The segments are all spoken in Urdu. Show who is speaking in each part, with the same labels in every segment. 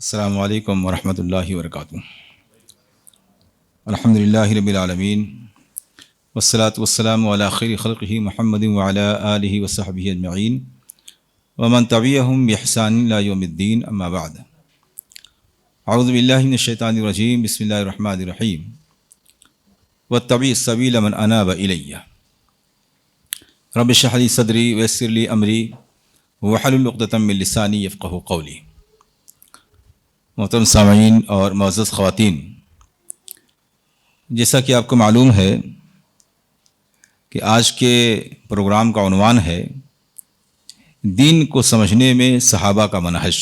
Speaker 1: السلام علیکم ورحمۃ اللہ وبرکاتہ۔ الحمدللہ رب العالمین والصلاة والسلام علی خیر خلقہ محمد وعلی آلہ وصحبہ اجمعین ومن تبعہم بإحسان الی یوم الدین، اما بعد۔ اعوذ باللہ من الشیطان الرجیم، بسم اللہ الرحمن الرحیم۔ واتبع السبیل من اناب الی، رب اشرح لی صدری ویسر لی امری واحلل عقدۃ من لسانی یفقہوا قولی۔ محترم سامعین اور معزز خواتین، جیسا کہ آپ کو معلوم ہے کہ آج کے پروگرام کا عنوان ہے دین کو سمجھنے میں صحابہ کا منہج۔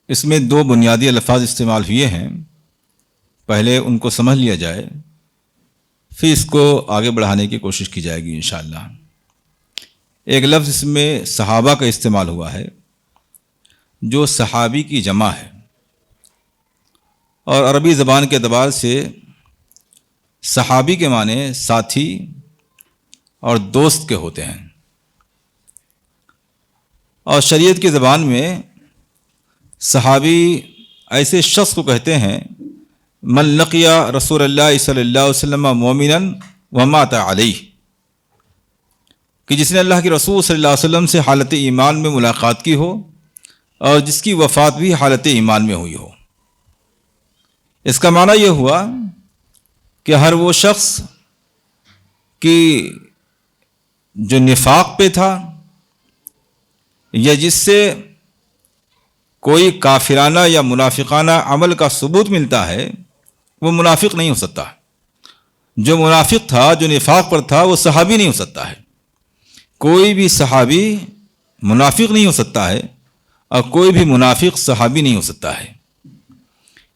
Speaker 1: اس میں دو بنیادی الفاظ استعمال ہوئے ہیں، پہلے ان کو سمجھ لیا جائے، پھر اس کو آگے بڑھانے کی کوشش کی جائے گی انشاءاللہ۔ ایک لفظ اس میں صحابہ کا استعمال ہوا ہے جو صحابی کی جمع ہے، اور عربی زبان کے اعتبار سے صحابی کے معنی ساتھی اور دوست کے ہوتے ہیں، اور شریعت کی زبان میں صحابی ایسے شخص کو کہتے ہیں من لقی رسول اللہ صلی اللہ علیہ وسلم مومنا ومات علیہ، کہ جس نے اللہ کے رسول صلی اللہ علیہ وسلم سے حالت ایمان میں ملاقات کی ہو اور جس کی وفات بھی حالت ایمان میں ہوئی ہو۔ اس کا معنی یہ ہوا کہ ہر وہ شخص کی جو نفاق پہ تھا یا جس سے کوئی کافرانہ یا منافقانہ عمل کا ثبوت ملتا ہے، وہ منافق نہیں ہو سکتا۔ جو منافق تھا، جو نفاق پر تھا، وہ صحابی نہیں ہو سکتا ہے۔ کوئی بھی صحابی منافق نہیں ہو سکتا ہے، اور کوئی بھی منافق صحابی نہیں ہو سکتا ہے۔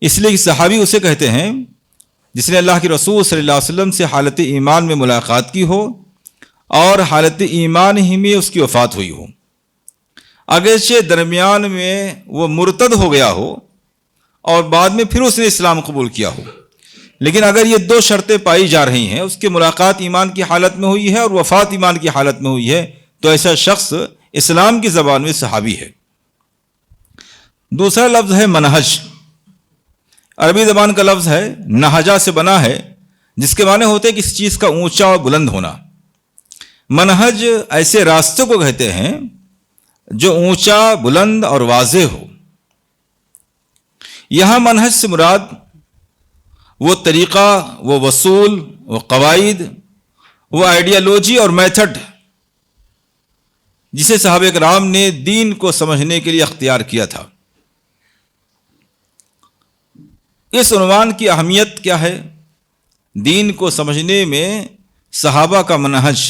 Speaker 1: اس لیے کہ صحابی اسے کہتے ہیں جس نے اللہ کے رسول صلی اللہ علیہ وسلم سے حالت ایمان میں ملاقات کی ہو اور حالت ایمان ہی میں اس کی وفات ہوئی ہو، اگرچہ درمیان میں وہ مرتد ہو گیا ہو اور بعد میں پھر اس نے اسلام قبول کیا ہو، لیکن اگر یہ دو شرطیں پائی جا رہی ہیں، اس کی ملاقات ایمان کی حالت میں ہوئی ہے اور وفات ایمان کی حالت میں ہوئی ہے، تو ایسا شخص اسلام کی زبان میں صحابی ہے۔ دوسرا لفظ ہے منہج۔ عربی زبان کا لفظ ہے نہجہ سے بنا ہے، جس کے معنی ہوتے ہیں کسی چیز کا اونچا اور بلند ہونا۔ منہج ایسے راستے کو کہتے ہیں جو اونچا، بلند اور واضح ہو۔ یہاں منہج سے مراد وہ طریقہ، وہ وصول، وہ قواعد، وہ آئیڈیالوجی اور میتھڈ جسے صحابہ کرام نے دین کو سمجھنے کے لیے اختیار کیا تھا۔ اس عنوان کی اہمیت کیا ہے؟ دین کو سمجھنے میں صحابہ کا منہج،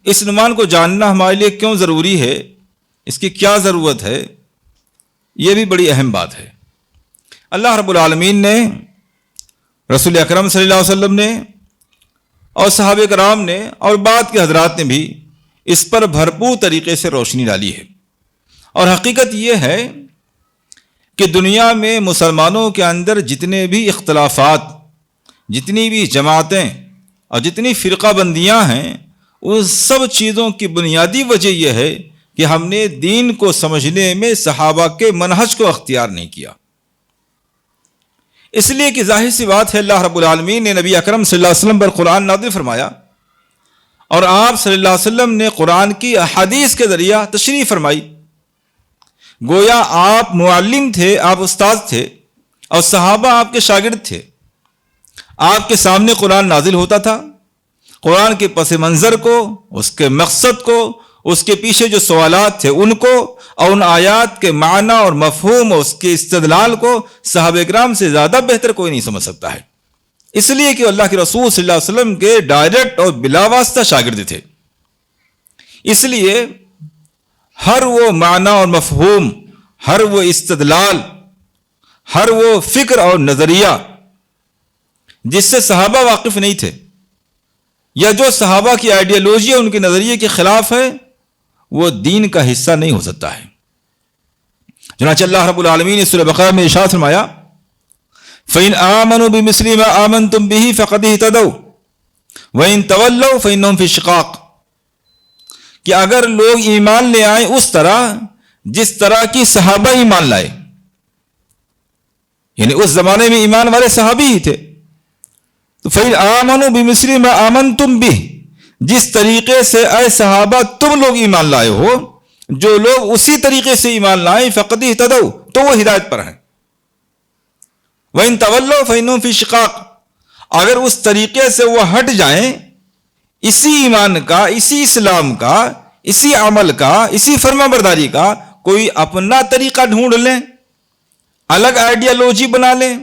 Speaker 1: اس عنوان کو جاننا ہمارے لیے کیوں ضروری ہے، اس کی کیا ضرورت ہے، یہ بھی بڑی اہم بات ہے۔ اللہ رب العالمین نے، رسول اکرم صلی اللہ علیہ وسلم نے اور صحابہ کرام نے اور بعد کے حضرات نے بھی اس پر بھرپور طریقے سے روشنی ڈالی ہے، اور حقیقت یہ ہے کہ دنیا میں مسلمانوں کے اندر جتنے بھی اختلافات، جتنی بھی جماعتیں اور جتنی فرقہ بندیاں ہیں، ان سب چیزوں کی بنیادی وجہ یہ ہے کہ ہم نے دین کو سمجھنے میں صحابہ کے منہج کو اختیار نہیں کیا۔ اس لیے کہ ظاہر سی بات ہے، اللہ رب العالمین نے نبی اکرم صلی اللہ علیہ وسلم پر قرآن نازل فرمایا، اور آپ صلی اللہ علیہ وسلم نے قرآن کی احادیث کے ذریعہ تشریح فرمائی۔ گویا آپ معلم تھے، آپ استاد تھے، اور صحابہ آپ کے شاگرد تھے۔ آپ کے سامنے قرآن نازل ہوتا تھا، قرآن کے پس منظر کو، اس کے مقصد کو، اس کے پیچھے جو سوالات تھے ان کو، اور ان آیات کے معنی اور مفہوم اور اس کے استدلال کو صحابہ کرام سے زیادہ بہتر کوئی نہیں سمجھ سکتا ہے، اس لیے کہ اللہ کے رسول صلی اللہ علیہ وسلم کے ڈائریکٹ اور بلا واسطہ شاگرد تھے۔ اس لیے ہر وہ معنی اور مفہوم، ہر وہ استدلال، ہر وہ فکر اور نظریہ جس سے صحابہ واقف نہیں تھے، یا جو صحابہ کی آئیڈیالوجی ان کے نظریے کے خلاف ہے، وہ دین کا حصہ نہیں ہو سکتا ہے۔ چنانچہ اللہ رب العالمین نے سورہ بقرہ میں ارشاد فرمایا فَإِنْ آمَنُوا بِمِثْلِ مَا آمَنْتُمْ بِهِ فَقَدِ اهْتَدَوْا وَإِنْ تَوَلَّوْا فَإِنَّهُمْ فِي شِقَاقٍ، کہ اگر لوگ ایمان لے آئیں اس طرح جس طرح کی صحابہ ایمان لائے، یعنی اس زمانے میں ایمان والے صحابی ہی تھے. تو فَإِنْ آمَنُوا بِمِثْلِ مَا آمَنْتُمْ بِهِ، جس طریقے سے اے صحابہ تم لوگ ایمان لائے ہو، جو لوگ اسی طریقے سے ایمان لائیں فقد اہتدوا، تو وہ ہدایت پر ہیں. وَإِنْ تَوَلَّوْا فَإِنَّهُمْ فِي شِقَاقٍ، اگر اس طریقے سے وہ ہٹ جائیں، اسی ایمان کا، اسی اسلام کا، اسی عمل کا، اسی فرما برداری کا کوئی اپنا طریقہ ڈھونڈ لیں، الگ آئیڈیالوجی بنا لیں،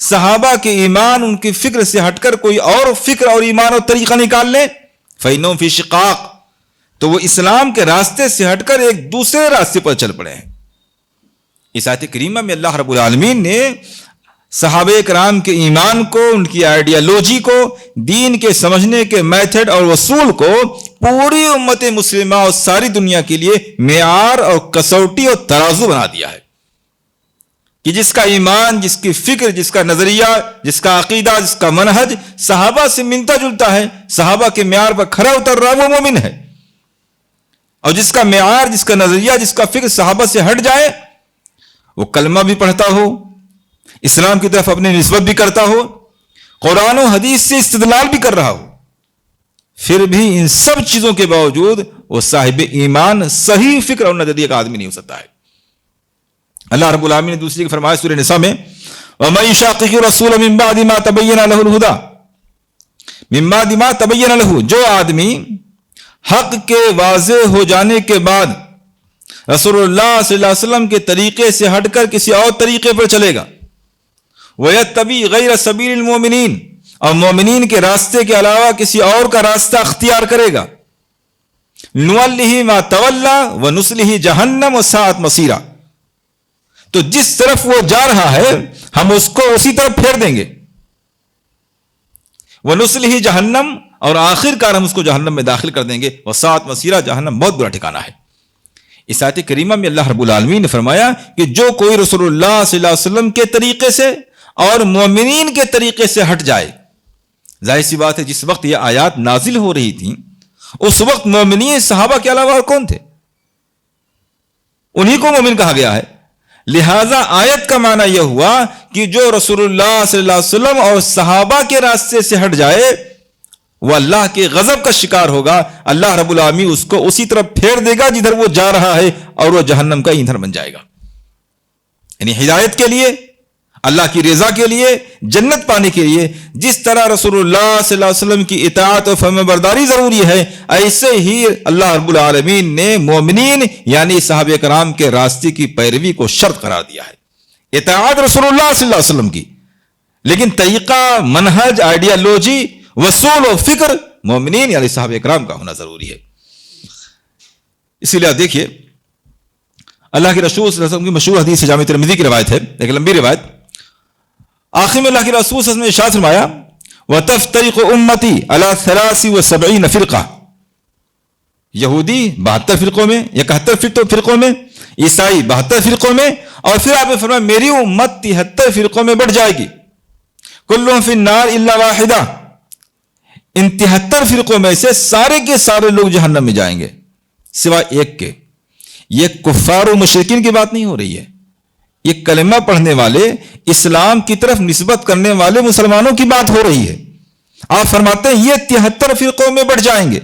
Speaker 1: صحابہ کے ایمان ان کی فکر سے ہٹ کر کوئی اور فکر اور ایمان اور طریقہ نکال لیں، فَإِنَّهُمْ فِي شِقَاقٍ، تو وہ اسلام کے راستے سے ہٹ کر ایک دوسرے راستے پر چل پڑے ہیں. اس آیت کریمہ میں اللہ رب العالمین نے صحابہ کرام کے ایمان کو، ان کی آئیڈیالوجی کو، دین کے سمجھنے کے میتھڈ اور اصول کو پوری امت مسلمہ اور ساری دنیا کے لیے معیار اور کسوٹی اور ترازو بنا دیا ہے کہ جس کا ایمان، جس کی فکر، جس کا نظریہ، جس کا عقیدہ، جس کا منہج صحابہ سے ملتا جلتا ہے، صحابہ کے معیار پر کھرا اتر رہا ہے، وہ مومن ہے. اور جس کا معیار، جس کا نظریہ، جس کا فکر صحابہ سے ہٹ جائے، وہ کلمہ بھی پڑھتا ہو، اسلام کی طرف اپنی نسبت بھی کرتا ہو، قرآن و حدیث سے استدلال بھی کر رہا ہو، پھر بھی ان سب چیزوں کے باوجود وہ صاحب ایمان، صحیح فکر اور نظریے کا آدمی نہیں ہو سکتا ہے. اللہ رب العالمین نے دوسری فرمایا سورہ نساء میں، وَمَن يُشَاقِقِ الرَّسُولَ مِن بَعْدِ مَا تَبَيَّنَ لَهُ الْهُدَى، مِن بَعْدِ مَا تَبَيَّنَ لَهُ، جو آدمی حق کے واضح ہو جانے کے بعد رسول اللہ صلی اللہ علیہ وسلم کے طریقے سے ہٹ کر کسی اور طریقے پر چلے گا، وَيَتَّبِعْ غَيْرَ سَبِيلِ الْمُؤْمِنِينَ، اور مومنین کے راستے کے علاوہ کسی اور کا راستہ اختیار کرے گا، نُوَلِّهِ مَا تَوَلَّى وَنُصْلِهِ جَهَنَّمَ وَسَاءَتْ مَصِيرًا، تو جس طرف وہ جا رہا ہے ہم اس کو اسی طرف پھیر دیں گے، وَنُصْلِهِ جَهَنَّمَ، اور آخر کار ہم اس کو جہنم میں داخل کر دیں گے، وَسَاءَتْ مَصِيرًا، جہنم بہت برا ٹھکانہ ہے. اس آیت کریمہ میں اللہ رب العالمین نے فرمایا کہ جو کوئی رسول اللہ صلی اللہ علیہ وسلم کے طریقے سے اور مومنین کے طریقے سے ہٹ جائے، ظاہر سی بات ہے جس وقت یہ آیات نازل ہو رہی تھیں اس وقت مومنین صحابہ کے علاوہ اور کون تھے؟ انہی کو مومن کہا گیا ہے. لہذا آیت کا معنی یہ ہوا کہ جو رسول اللہ صلی اللہ علیہ وسلم اور صحابہ کے راستے سے ہٹ جائے وہ اللہ کے غضب کا شکار ہوگا، اللہ رب العالمین اس کو اسی طرف پھیر دے گا جدھر وہ جا رہا ہے اور وہ جہنم کا ایندھن بن جائے گا. یعنی ہدایت کے لیے، اللہ کی رضا کے لیے، جنت پانے کے لیے جس طرح رسول اللہ صلی اللہ علیہ وسلم کی اطاعت و فرمان برداری ضروری ہے، ایسے ہی اللہ رب العالمین نے مومنین یعنی صحابہ کرام کے راستے کی پیروی کو شرط قرار دیا ہے. اطاعت رسول اللہ صلی اللہ علیہ وسلم کی، لیکن طریقہ، منہج، آئیڈیالوجی، وصول و فکر مومنین یعنی صحابہ کرام کا ہونا ضروری ہے. اسی لیے آپ دیکھیے اللہ کے رسول صلی اللہ علیہ وسلم کی مشہور حدیث جامع ترمذی کی روایت ہے، ایک لمبی روایت. آخر میں اللہ کے رسول صلی اللہ علیہ وسلم نے ارشاد فرمایا وَتَفْتَرِقُ أُمَّتِي عَلَى 73 فرقہ، یہودی 72 فرقوں میں، 71 فرقوں میں، عیسائی 72 فرقوں میں، اور پھر آپ نے فرمایا میری امت 73 فرقوں میں بڑھ جائے گی، كُلُّهُمْ فِي النَّارِ إِلَّا وَاحِدًا، ان 73 فرقوں میں سے سارے کے سارے لوگ جہنم میں جائیں گے سوائے ایک کے. یہ کفار و مشرکین کی بات نہیں ہو رہی ہے، یہ کلمہ پڑھنے والے، اسلام کی طرف نسبت کرنے والے مسلمانوں کی بات ہو رہی ہے. آپ فرماتے ہیں یہ 73 فرقوں میں بڑھ جائیں گے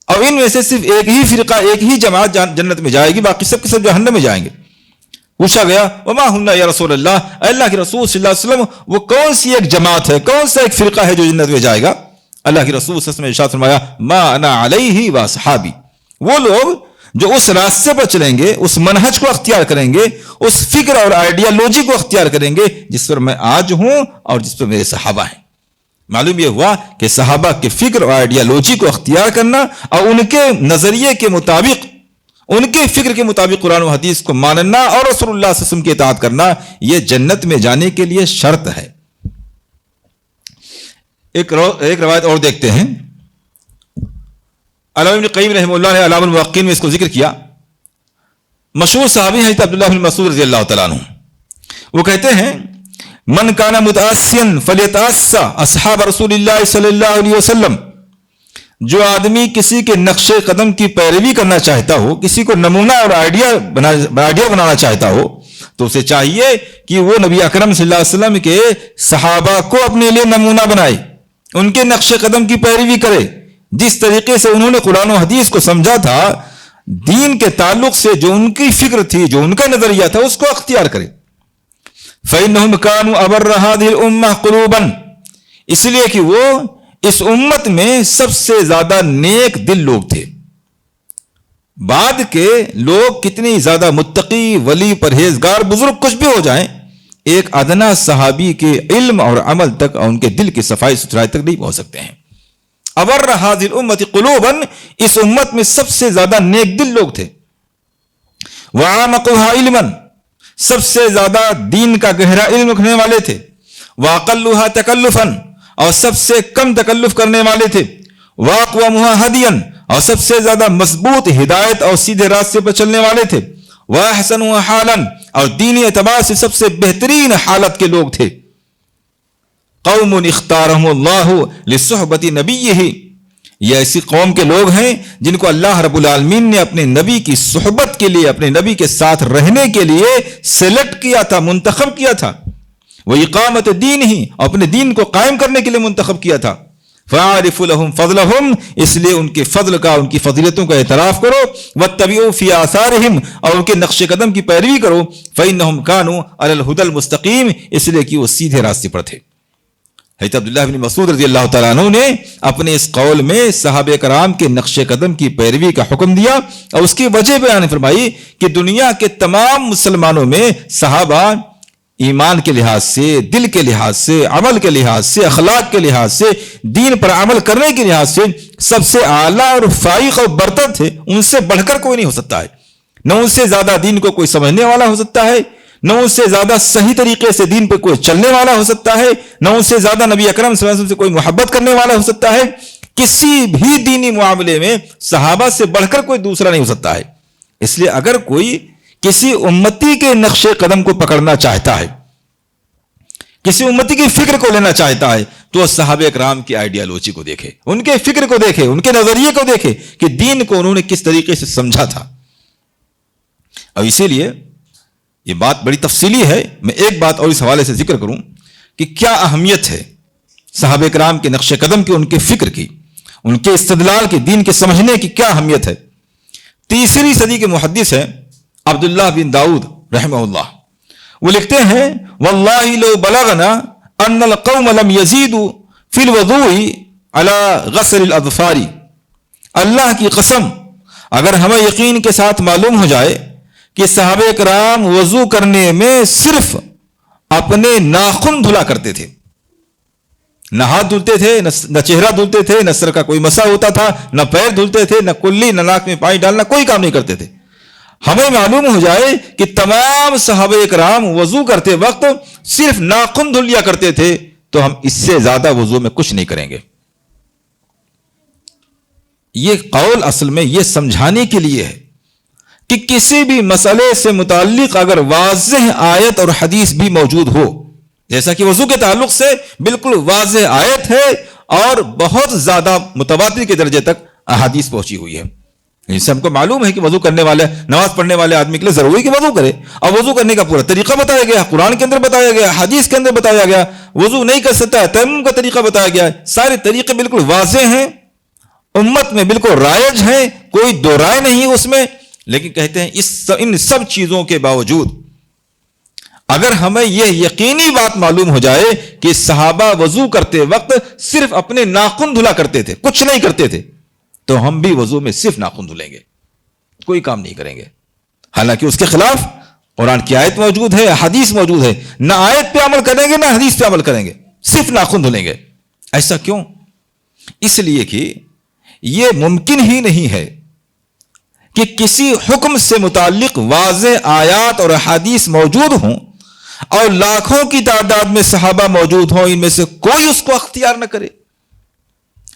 Speaker 1: اور ان میں سے صرف ایک ہی فرقہ، ایک ہی جماعت جنت میں جائے گی، باقی سب کے سب جہنم میں جائیں گے. پوچھا گیا وما ہن یا رسول اللہ، اللہ کے رسول صلی اللہ علیہ وسلم وہ کون سی ایک جماعت ہے، کون سا ایک فرقہ ہے جو جنت میں جائے گا؟ اللہ کے رسول صلی اللہ علیہ وسلم نے ارشاد فرمایا ما انا علیہ و اصحابی، وہ لوگ جو اس راستے پر چلیں گے، اس منہج کو اختیار کریں گے، اس فکر اور آئیڈیالوجی کو اختیار کریں گے جس پر میں آج ہوں اور جس پر میرے صحابہ ہیں. معلوم یہ ہوا کہ صحابہ کے فکر اور آئیڈیالوجی کو اختیار کرنا اور ان کے نظریے کے مطابق، ان کے فکر کے مطابق قرآن و حدیث کو ماننا اور رسول اللہ صلی اللہ علیہ وسلم کی اطاعت کرنا، یہ جنت میں جانے کے لیے شرط ہے. ایک روایت اور دیکھتے ہیں. علامہ ابن قیم رحمہ اللہ نے علام الموقعین میں اس کو ذکر کیا. مشہور صحابی حضرت عبداللہ بن مسعود رضی اللہ تعالیٰ عنہ، وہ کہتے ہیں من کان متعصیا فلیتعص اصحاب رسول اللہ صلی اللہ علیہ وسلم، جو آدمی کسی کے نقش قدم کی پیروی کرنا چاہتا ہو، کسی کو نمونہ اور آئیڈیا بنانا چاہتا ہو، تو اسے چاہیے کہ وہ نبی اکرم صلی اللہ علیہ وسلم کے صحابہ کو اپنے لیے نمونہ بنائے، ان کے نقش قدم کی پیروی کرے، جس طریقے سے انہوں نے قرآن و حدیث کو سمجھا تھا، دین کے تعلق سے جو ان کی فکر تھی، جو ان کا نظریہ تھا، اس کو اختیار کرے۔ فَإِنَّهُمْ كَانُوا أَبَرَّ هَذِهِ الْأُمَّةِ قُلُوبًا، اس لیے کہ وہ اس امت میں سب سے زیادہ نیک دل لوگ تھے۔ بعد کے لوگ کتنی زیادہ متقی، ولی، پرہیزگار، بزرگ کچھ بھی ہو جائیں، ایک ادنا صحابی کے علم اور عمل تک اور ان کے دل کی صفائی ستھرائی تک نہیں پہنچ سکتے ہیں۔ ابر هذه الامه قلوبا، اس امت میں سب سے زیادہ نیک دل لوگ تھے۔ وعمقها علما، سب سے زیادہ دین کا گہرا علم رکھنے والے تھے۔ واقلها تکلفا، اور سب سے کم تکلف کرنے والے تھے۔ واقومها هديا، اور سب سے زیادہ مضبوط ہدایت اور سیدھے راستے پر چلنے والے تھے۔ واحسنها حالا، اور دینی اعتبار سے سب سے بہترین حالت کے لوگ تھے۔ قوم اختارهم اللہ لصحبت نبیہ، یہ ایسی قوم کے لوگ ہیں جن کو اللہ رب العالمین نے اپنے نبی کی صحبت کے لیے، اپنے نبی کے ساتھ رہنے کے لیے سلیکٹ کیا تھا، منتخب کیا تھا۔ وہ اقامت دین ہی، اپنے دین کو قائم کرنے کے لیے منتخب کیا تھا۔ فَعَارِفُ لَهُمْ فَضْلَهُمْ، اس لیے ان کے فضل کا، ان کی فضیلتوں کا اعتراف کرو۔ وَاتَّبِعُوا فِي آثَارِهِمْ، اور ان کے نقش قدم کی پیروی کرو۔ فَإِنَّهُمْ كَانُوا عَلَى الْهُدَى الْمُسْتَقِيمِ، اس لیے کہ وہ سیدھے راستے پر تھے۔ حضرت عبداللہ بن مسعود رضی اللہ تعالیٰ عنہ نے اپنے اس قول میں صحابہ کرام کے نقش قدم کی پیروی کا حکم دیا، اور اس کی وجہ بیان فرمائی کہ دنیا کے تمام مسلمانوں میں صحابہ ایمان کے لحاظ سے، دل کے لحاظ سے، عمل کے لحاظ سے، اخلاق کے لحاظ سے، دین پر عمل کرنے کے لحاظ سے سب سے اعلیٰ اور فائق اور برتر تھے۔ ان سے بڑھ کر کوئی نہیں ہو سکتا ہے، نہ ان سے زیادہ دین کو کوئی سمجھنے والا ہو سکتا ہے، نہ ان سے زیادہ صحیح طریقے سے دین پہ کوئی چلنے والا ہو سکتا ہے، نہ ان سے زیادہ نبی اکرم صلی اللہ علیہ وسلم سے کوئی محبت کرنے والا ہو سکتا ہے۔ کسی بھی دینی معاملے میں صحابہ سے بڑھ کر کوئی دوسرا نہیں ہو سکتا ہے۔ اس لیے اگر کوئی کسی امتی کے نقش قدم کو پکڑنا چاہتا ہے، کسی امتی کی فکر کو لینا چاہتا ہے، تو صحابہ کرام کی آئیڈیالوجی کو دیکھے، ان کے فکر کو دیکھے، ان کے نظریے کو دیکھے کہ دین کو انہوں نے کس طریقے سے سمجھا تھا۔ اور اسی لیے یہ بات بڑی تفصیلی ہے، میں ایک بات اور اس حوالے سے ذکر کروں کہ کیا اہمیت ہے صحابہ کرام کے نقش قدم کی، ان کے فکر کی، ان کے استدلال کی، دین کے سمجھنے کی کیا اہمیت ہے۔ 3 صدی کے محدث ہیں عبداللہ بن داؤد رحمہ اللہ، وہ لکھتے ہیں واللہ لو بلغنا ان القوم لم يزيدوا في الوضوء على غسل الاظفار، اللہ کی قسم اگر ہمیں یقین کے ساتھ معلوم ہو جائے کہ صحابہ کرام وضو کرنے میں صرف اپنے ناخن دھلا کرتے تھے، نہ ہاتھ دھلتے تھے، نہ چہرہ دھلتے تھے، نہ سر کا کوئی مسح ہوتا تھا، نہ پیر دھلتے تھے، نہ کلی، نہ ناک میں پانی ڈالنا، کوئی کام نہیں کرتے تھے، ہمیں معلوم ہو جائے کہ تمام صحابہ کرام وضو کرتے وقت صرف ناخن دھل لیا کرتے تھے، تو ہم اس سے زیادہ وضو میں کچھ نہیں کریں گے۔ یہ قول اصل میں یہ سمجھانے کے لیے ہے کہ کسی بھی مسئلے سے متعلق اگر واضح آیت اور حدیث بھی موجود ہو، جیسا کہ وضو کے تعلق سے بالکل واضح آیت ہے اور بہت زیادہ متواتر کے درجے تک احادیث پہنچی ہوئی ہے، اس سے ہم کو معلوم ہے کہ وضو کرنے والے، نماز پڑھنے والے آدمی کے لیے ضروری کہ وضو کرے، اور وضو کرنے کا پورا طریقہ بتایا گیا، قرآن کے اندر بتایا گیا، حدیث کے اندر بتایا گیا، وضو نہیں کر سکتا ہے تیمم کا طریقہ بتایا گیا، سارے طریقے بالکل واضح ہیں، امت میں بالکل رائج ہیں، کوئی دو رائے نہیں اس میں۔ لیکن کہتے ہیں ان سب چیزوں کے باوجود اگر ہمیں یہ یقینی بات معلوم ہو جائے کہ صحابہ وضو کرتے وقت صرف اپنے ناخن دھلا کرتے تھے، کچھ نہیں کرتے تھے، تو ہم بھی وضو میں صرف ناخن دھلیں گے، کوئی کام نہیں کریں گے، حالانکہ اس کے خلاف قرآن کی آیت موجود ہے، حدیث موجود ہے، نہ آیت پہ عمل کریں گے نہ حدیث پہ عمل کریں گے، صرف ناخن دھلیں گے۔ ایسا کیوں؟ اس لیے کہ یہ ممکن ہی نہیں ہے کہ کسی حکم سے متعلق واضح آیات اور احادیث موجود ہوں اور لاکھوں کی تعداد میں صحابہ موجود ہوں، ان میں سے کوئی اس کو اختیار نہ کرے۔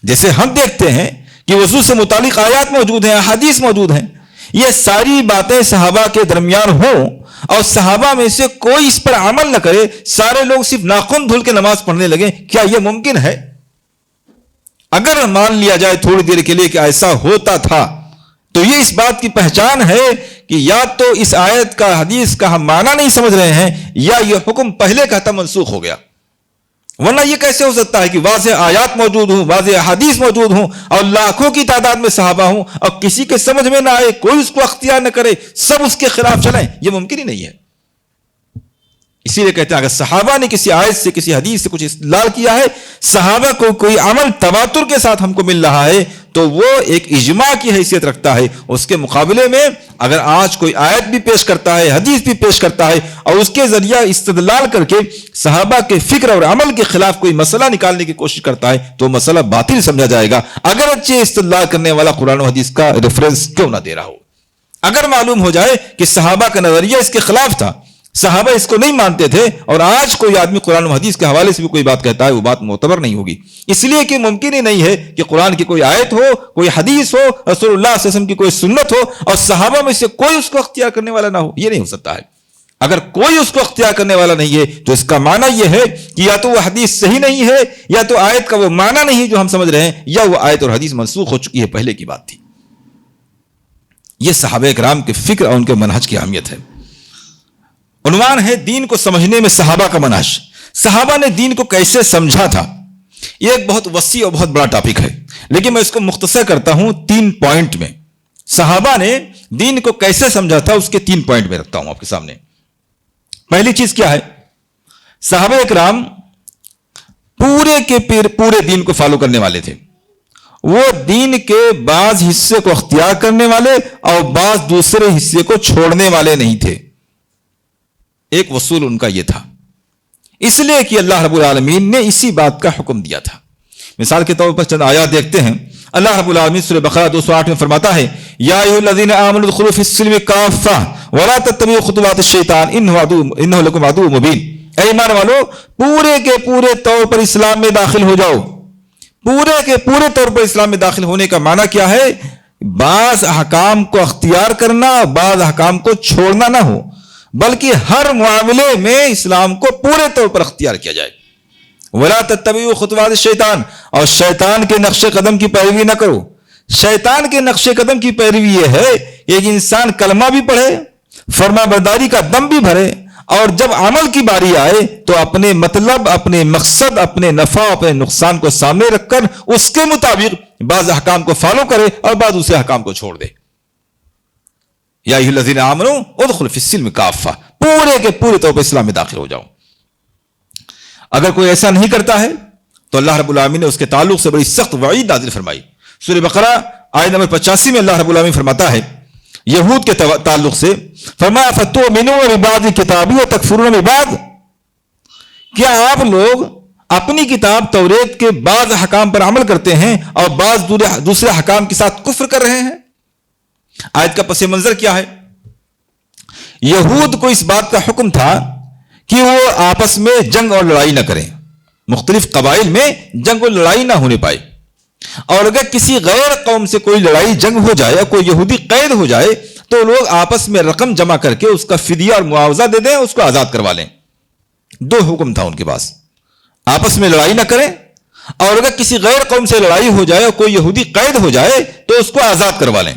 Speaker 1: جیسے ہم دیکھتے ہیں کہ وضو سے متعلق آیات موجود ہیں، احادیث موجود ہیں، یہ ساری باتیں صحابہ کے درمیان ہوں اور صحابہ میں سے کوئی اس پر عمل نہ کرے، سارے لوگ صرف ناخن دھل کے نماز پڑھنے لگے، کیا یہ ممکن ہے؟ اگر مان لیا جائے تھوڑی دیر کے لیے کہ ایسا ہوتا تھا تو یہ اس بات کی پہچان ہے کہ یا تو اس آیت کا حدیث کا ہم معنی نہیں سمجھ رہے ہیں یا یہ حکم پہلے کا تھا منسوخ ہو گیا. ورنہ یہ کیسے ہو سکتا ہے کہ واضح آیات موجود ہوں, واضح حدیث موجود ہوں اور لاکھوں کی تعداد میں صحابہ ہوں اور کسی کے سمجھ میں نہ آئے, کوئی اس کو اختیار نہ کرے, سب اس کے خلاف چلیں, یہ ممکن ہی نہیں ہے. اسی لیے کہتے ہیں اگر صحابہ نے کسی آیت سے کسی حدیث سے کچھ استدلال کیا ہے, صحابہ کو کوئی عمل تواتر کے ساتھ ہم کو مل رہا ہے تو وہ ایک اجماع کی حیثیت رکھتا ہے. اس کے مقابلے میں اگر آج کوئی آیت بھی پیش کرتا ہے, حدیث بھی پیش کرتا ہے اور اس کے ذریعہ استدلال کر کے صحابہ کے فکر اور عمل کے خلاف کوئی مسئلہ نکالنے کی کوشش کرتا ہے تو مسئلہ باطل سمجھا جائے گا, اگرچہ استدلال کرنے والا قرآن و حدیث کا ریفرنس کیوں نہ دے رہا ہو. اگر معلوم ہو جائے کہ صحابہ کا نظریہ اس کے خلاف تھا, صحابہ اس کو نہیں مانتے تھے, اور آج کوئی آدمی قرآن و حدیث کے حوالے سے بھی کوئی بات کہتا ہے, وہ بات معتبر نہیں ہوگی. اس لیے کہ ممکن ہی نہیں ہے کہ قرآن کی کوئی آیت ہو, کوئی حدیث ہو, رسول اللہ صلی اللہ علیہ وسلم کی کوئی سنت ہو اور صحابہ میں سے کوئی اس کو اختیار کرنے والا نہ ہو. یہ نہیں ہو سکتا ہے. اگر کوئی اس کو اختیار کرنے والا نہیں ہے تو اس کا معنی یہ ہے کہ یا تو وہ حدیث صحیح نہیں ہے, یا تو آیت کا وہ معنی نہیں جو ہم سمجھ رہے ہیں, یا وہ آیت اور حدیث منسوخ ہو چکی ہے, پہلے کی بات تھی. یہ صحابہ کرام کے فکر اور ان کے منہج کی اہمیت ہے. عنوان ہے دین کو سمجھنے میں صحابہ کا منہج. صحابہ نے دین کو کیسے سمجھا تھا, یہ ایک بہت وسیع اور بہت بڑا ٹاپک ہے, لیکن میں اس کو مختصر کرتا ہوں 3 پوائنٹ میں. صحابہ نے دین کو کیسے سمجھا تھا اس کے 3 پوائنٹ میں رکھتا ہوں آپ کے سامنے. پہلی چیز کیا ہے, صحابہ کرام پورے کے پورے دین کو فالو کرنے والے تھے. وہ دین کے بعض حصے کو اختیار کرنے والے اور بعض دوسرے حصے کو چھوڑنے والے نہیں تھے. ایک وصول ان کا یہ تھا, اس لیے کہ اللہ رب العالمین نے اسی بات کا حکم دیا تھا. مثال کے طور پر چند آیات دیکھتے ہیں. اللہ رب العالمین سورہ بقرہ 208 میں فرماتا ہے, یا ایھا الذین آمنوا ادخلوا فی السلم کافۃ ولا تتبعوا خطوات الشیطان انہ لکم عدو مبین. اے ایمان والو, پورے کے پورے طور پر اسلام میں داخل ہو جاؤ. پورے کے پورے طور پر اسلام میں داخل ہونے کا معنی کیا ہے, بعض احکام کو اختیار کرنا, بعض احکام کو چھوڑنا نہ ہو, بلکہ ہر معاملے میں اسلام کو پورے طور پر اختیار کیا جائے. ولا تتبعوا خطوات الشیطان, اور شیطان کے نقش قدم کی پیروی نہ کرو. شیطان کے نقش قدم کی پیروی یہ ہے کہ ایک انسان کلمہ بھی پڑھے, فرما برداری کا دم بھی بھرے, اور جب عمل کی باری آئے تو اپنے مطلب, اپنے مقصد, اپنے نفع, اپنے نقصان کو سامنے رکھ کر اس کے مطابق بعض احکام کو فالو کرے اور بعض دوسرے احکام کو چھوڑ دے. یا ایھا الذین آمنوا ادخلوا فی السلم کافۃ, پورے کے پورے طور پر اسلام میں داخل ہو جاؤ. اگر کوئی ایسا نہیں کرتا ہے تو اللہ رب العالمین نے اس کے تعلق سے بڑی سخت وعید نازل فرمائی. سورہ بقرہ آیت نمبر 85 میں اللہ رب العالمین فرماتا ہے یہود کے تعلق سے, فرمایا فتؤمنون ببعض کتابی وتکفرون ببعض, کیا آپ لوگ اپنی کتاب توریت کے بعض احکام پر عمل کرتے ہیں اور بعض دوسرے احکام کے ساتھ کفر کر رہے ہیں. آیت کا پس منظر کیا ہے, یہود کو اس بات کا حکم تھا کہ وہ آپس میں جنگ اور لڑائی نہ کریں, مختلف قبائل میں جنگ اور لڑائی نہ ہونے پائے, اور اگر کسی غیر قوم سے کوئی لڑائی جنگ ہو جائے یا کوئی یہودی قید ہو جائے تو لوگ آپس میں رقم جمع کر کے اس کا فدیہ اور معاوضہ دے دیں, اس کو آزاد کروا لیں. 2 حکم تھا ان کے پاس, آپس میں لڑائی نہ کریں, اور اگر کسی غیر قوم سے لڑائی ہو جائے اور کوئی یہودی قید ہو جائے تو اس کو آزاد کروا لیں.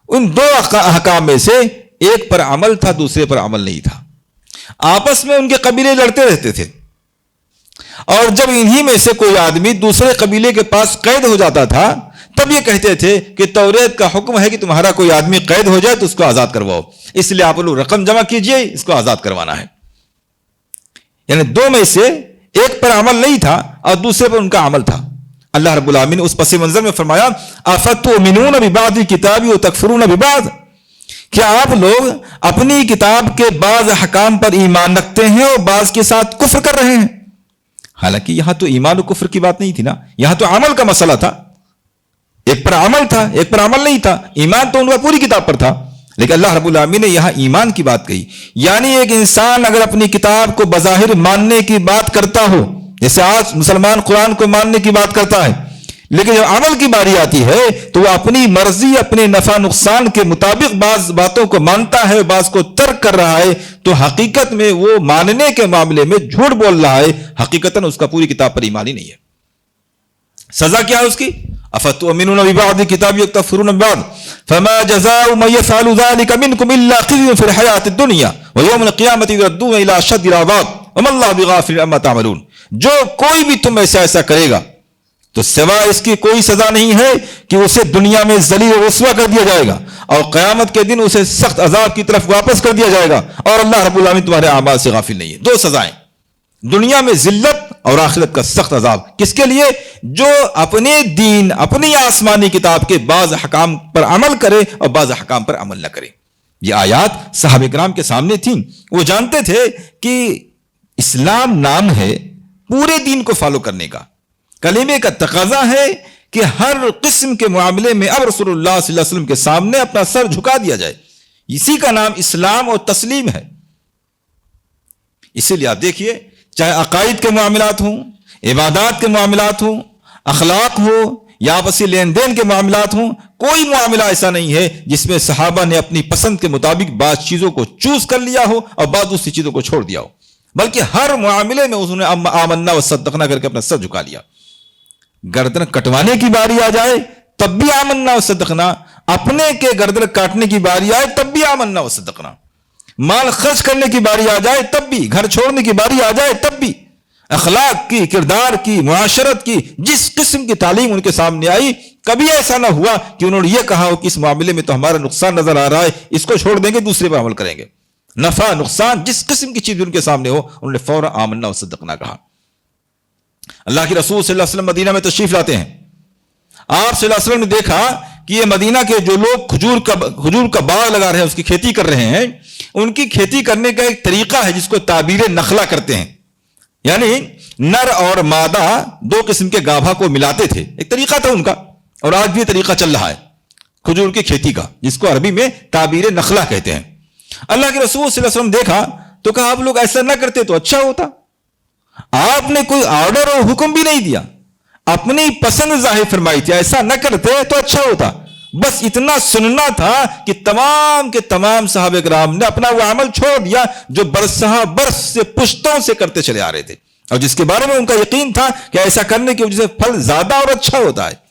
Speaker 1: ان 2 احکام میں سے ایک پر عمل تھا, دوسرے پر عمل نہیں تھا. آپس میں ان کے قبیلے لڑتے رہتے تھے, اور جب انہی میں سے کوئی آدمی دوسرے قبیلے کے پاس قید ہو جاتا تھا تب یہ کہتے تھے کہ توریت کا حکم ہے کہ تمہارا کوئی آدمی قید ہو جائے تو اس کو آزاد کرواؤ, اس لیے آپ لوگ رقم جمع کیجئے, اس کو آزاد کروانا ہے. یعنی 2 میں سے ایک پر عمل نہیں تھا اور دوسرے پر ان کا عمل تھا. اللہ رب العالمین نے اس پس منظر میں فرمایا افتؤمنون ببعض الکتاب وتکفرون ببعض, کیا آپ لوگ اپنی کتاب کے بعض احکام پر ایمان رکھتے ہیں اور بعض کے ساتھ کفر کر رہے ہیں. حالانکہ یہاں تو ایمان و کفر کی بات نہیں تھی نا, یہاں تو عمل کا مسئلہ تھا. ایک پر عمل تھا, ایک پر عمل نہیں تھا. ایمان تو ان کا پوری کتاب پر تھا, لیکن اللہ رب العالمین نے یہاں ایمان کی بات کہی. یعنی ایک انسان اگر اپنی کتاب کو بظاہر ماننے کی بات کرتا ہو, جیسے آج مسلمان قرآن کو ماننے کی بات کرتا ہے, لیکن جب عمل کی باری آتی ہے تو وہ اپنی مرضی, اپنے نفع نقصان کے مطابق بعض باتوں کو مانتا ہے, بعض کو ترک کر رہا ہے, تو حقیقت میں وہ ماننے کے معاملے میں جھوٹ بول رہا ہے, حقیقتاً اس کا پوری کتاب پر ایمان ہی نہیں ہے. سزا کیا ہے اس کی؟ افتؤمنون ببعض الکتاب وتکفرون ببعض فما جزاء من يفعل ذلك منكم الا خزي في الحياة الدنيا ويوم القيامة يردون الى اشد العذاب وما الله بغافل عما تعملون. جو کوئی بھی تم ایسا کرے گا تو سوائے اس کی کوئی سزا نہیں ہے کہ اسے دنیا میں ذلیل و رسوا کر دیا جائے گا اور قیامت کے دن اسے سخت عذاب کی طرف واپس کر دیا جائے گا اور اللہ رب العالمین تمہارے اعمال سے غافل نہیں ہے. دو سزائیں، دنیا میں ذلت اور آخرت کا سخت عذاب. کس کے لیے؟ جو اپنے دین، اپنی آسمانی کتاب کے بعض احکام پر عمل کرے اور بعض احکام پر عمل نہ کرے. یہ آیات صحابہ کرام کے سامنے تھیں. وہ جانتے تھے کہ اسلام نام ہے پورے دین کو فالو کرنے کا، کلمے کا تقاضا ہے کہ ہر قسم کے معاملے میں اب رسول اللہ صلی اللہ علیہ وسلم کے سامنے اپنا سر جھکا دیا جائے. اسی کا نام اسلام اور تسلیم ہے. اسی لیے آپ دیکھیے، چاہے عقائد کے معاملات ہوں، عبادات کے معاملات ہوں، اخلاق ہو یا آپسی لین دین کے معاملات ہوں، کوئی معاملہ ایسا نہیں ہے جس میں صحابہ نے اپنی پسند کے مطابق بعض چیزوں کو چوز کر لیا ہو اور بعض دوسری چیزوں کو چھوڑ دیا ہو، بلکہ ہر معاملے میں انہوں نے آمنا و صدقنا کر کے اپنا سر جھکا لیا. گردن کٹوانے کی باری آ جائے تب بھی آمنا و صدقنا، اپنے کے گردن کاٹنے کی باری آئے تب بھی آمنا و صدقنا، مال خرچ کرنے کی باری آ جائے تب بھی، گھر چھوڑنے کی باری آ جائے تب بھی، اخلاق کی، کردار کی، معاشرت کی جس قسم کی تعلیم ان کے سامنے آئی، کبھی ایسا نہ ہوا کہ انہوں نے یہ کہا ہو کہ اس معاملے میں تو ہمارا نقصان نظر آ رہا ہے، اس کو چھوڑ دیں گے، دوسرے پر عمل کریں گے. نفع نقصان جس قسم کی چیز ان کے سامنے ہو انہوں نے فوراً آمنا و صدقنا کہا. اللہ کے رسول صلی اللہ علیہ وسلم مدینہ میں تشریف لاتے ہیں. آپ صلی اللہ علیہ وسلم نے دیکھا کہ یہ مدینہ کے جو لوگ کھجور کا باغ لگا رہے ہیں، اس کی کھیتی کر رہے ہیں، ان کی کھیتی کرنے کا ایک طریقہ ہے جس کو تعبیر نخلا کہتے ہیں. یعنی نر اور مادہ دو قسم کے گابھا کو ملاتے تھے، ایک طریقہ تھا ان کا، اور آج بھی یہ طریقہ چل رہا ہے کھجور کی کھیتی کا، جس کو عربی میں تعبیر نخلا کہتے ہیں. اللہ کے رسول صلی اللہ علیہ وسلم دیکھا تو کہا آپ لوگ ایسا نہ کرتے تو اچھا ہوتا. آپ نے کوئی آرڈر اور حکم بھی نہیں دیا، اپنی پسند ظاہر فرمائی تھی، ایسا نہ کرتے تو اچھا ہوتا. بس اتنا سننا تھا کہ تمام کے تمام صحابہ کرام نے اپنا وہ عمل چھوڑ دیا جو برسہ برس سے پشتوں سے کرتے چلے آ رہے تھے، اور جس کے بارے میں ان کا یقین تھا کہ ایسا کرنے کی وجہ سے پھل زیادہ اور اچھا ہوتا ہے.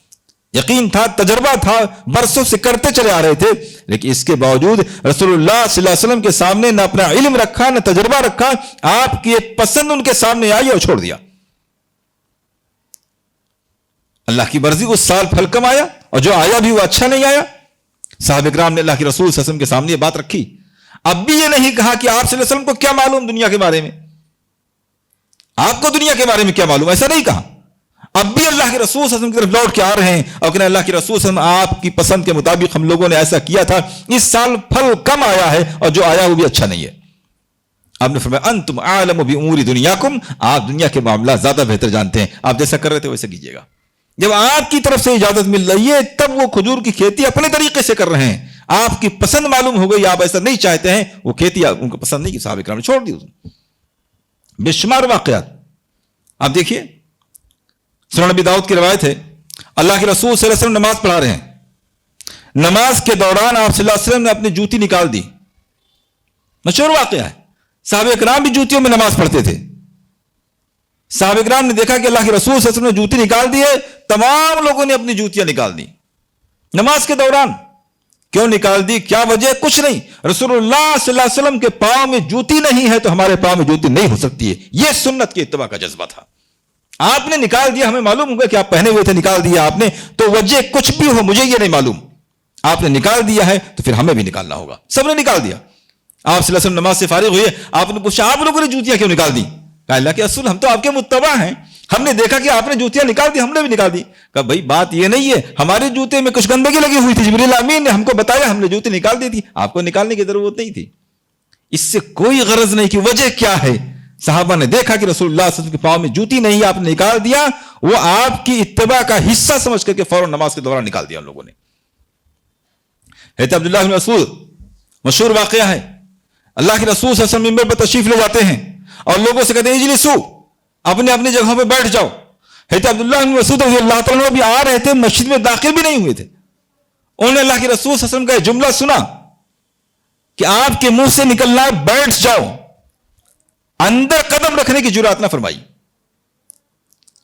Speaker 1: یقین تھا، تجربہ تھا، برسوں سے کرتے چلے آ رہے تھے. لیکن اس کے باوجود رسول اللہ صلی اللہ علیہ وسلم کے سامنے نہ اپنا علم رکھا، نہ تجربہ رکھا، آپ کی ایک پسند ان کے سامنے آئی اور چھوڑ دیا. اللہ کی مرضی اس سال پھل کم آیا، اور جو آیا بھی وہ اچھا نہیں آیا. صحابہ کرام نے اللہ کے رسول صلی اللہ علیہ وسلم کے سامنے یہ بات رکھی. اب بھی یہ نہیں کہا کہ آپ صلی اللہ علیہ وسلم کو کیا معلوم دنیا کے بارے میں، آپ کو دنیا کے بارے میں کیا معلوم، ایسا نہیں کہا. اب بھی اللہ کے رسول صلی اللہ علیہ وسلم کی طرف لوٹ کے آ رہے ہیں اور کہنا اللہ کے رسول صلی اللہ علیہ وسلم آپ کی پسند کے مطابق ہم لوگوں نے ایسا کیا تھا، اس سال پھل کم آیا ہے اور جو آیا وہ بھی اچھا نہیں ہے. آپ نے فرمایا انتم اعلم بامور دنیاکم، آپ دنیا کے معاملات زیادہ بہتر جانتے ہیں، آپ جیسا کر رہے تھے ویسے کیجیے گا. جب آپ کی طرف سے اجازت مل رہی ہے تب وہ کھجور کی کھیتی اپنے طریقے سے کر رہے ہیں، آپ کی پسند معلوم ہو گئی، آپ ایسا نہیں چاہتے ہیں، وہ کھیتی ان کو پسند نہیں کی، صحابہ کرام نے چھوڑ دی. بے شمار واقعات آپ دیکھیے. سنن نبی داؤد کی روایت ہے، اللہ کے رسول صلی اللہ علیہ وسلم نماز پڑھا رہے ہیں، نماز کے دوران آپ صلی اللہ علیہ وسلم نے اپنی جوتی نکال دی. مشہور واقعہ ہے، صحابہ کرام بھی جوتیوں میں نماز پڑھتے تھے. صحابہ کرام نے دیکھا کہ اللہ کے رسول صلی اللہ علیہ وسلم نے جوتی نکال دی ہے، تمام لوگوں نے اپنی جوتیاں نکال دی نماز کے دوران. کیوں نکال دی، کیا وجہ؟ کچھ نہیں، رسول اللہ صلی اللہ علیہ وسلم کے پاؤں میں جوتی نہیں ہے تو ہمارے پاؤں میں جوتی نہیں ہو سکتی ہے. یہ سنت کی اتباع کا جذبہ تھا. آپ نے نکال دیا، ہمیں معلوم ہوگا کہ آپ پہنے ہوئے تھے، نکال دیا آپ نے، تو وجہ کچھ بھی ہو مجھے یہ نہیں معلوم، آپ نے نکال دیا ہے تو پھر ہمیں بھی نکالنا ہوگا. سب نے نکال دیا. آپ صلی اللہ علیہ وسلم نماز سے فارغ ہوئے، آپ نے پوچھا آپ لوگوں نے جوتیاں کیوں نکال دی؟ کہا اللہ کے رسول ہم تو آپ کے متبع ہیں، ہم نے دیکھا کہ آپ نے جوتیاں نکال دی، ہم نے بھی نکال دی. کہا بھائی بات یہ نہیں ہے، ہمارے جوتے میں کچھ گندگی لگی ہوئی تھی، جبریل امین نے ہم کو بتایا، ہم نے جوتی نکال دی تھی، آپ کو نکالنے کی ضرورت نہیں تھی. اس سے کوئی غرض نہیں کہ وجہ کیا ہے. صحابہ نے دیکھا کہ رسول اللہ صلی اللہ علیہ وسلم کے پاؤں میں جوتی نہیں، آپ نے نکال دیا، وہ آپ کی اتباع کا حصہ سمجھ کر کے فوراً نماز کے دوران نکال دیا ان لوگوں نے. حضرت عبداللہ بن مسعود مشہور واقعہ ہے، اللہ کے رسول صلی اللہ علیہ وسلم منبر پر تشریف لے جاتے ہیں اور لوگوں سے کہتے ہیں اجلسوا، اپنے اپنی جگہوں پہ بیٹھ جاؤ. حضرت عبداللہ بن مسعود رضی اللہ تعالیٰ بھی آ رہے تھے، مسجد میں داخل بھی نہیں ہوئے تھے. انہوں نے اللہ کے رسول صلی اللہ علیہ وسلم کا یہ جملہ سنا کہ آپ کے منہ سے نکلنا ہے بیٹھ جاؤ، اندر قدم رکھنے کی جرات نہ فرمائی.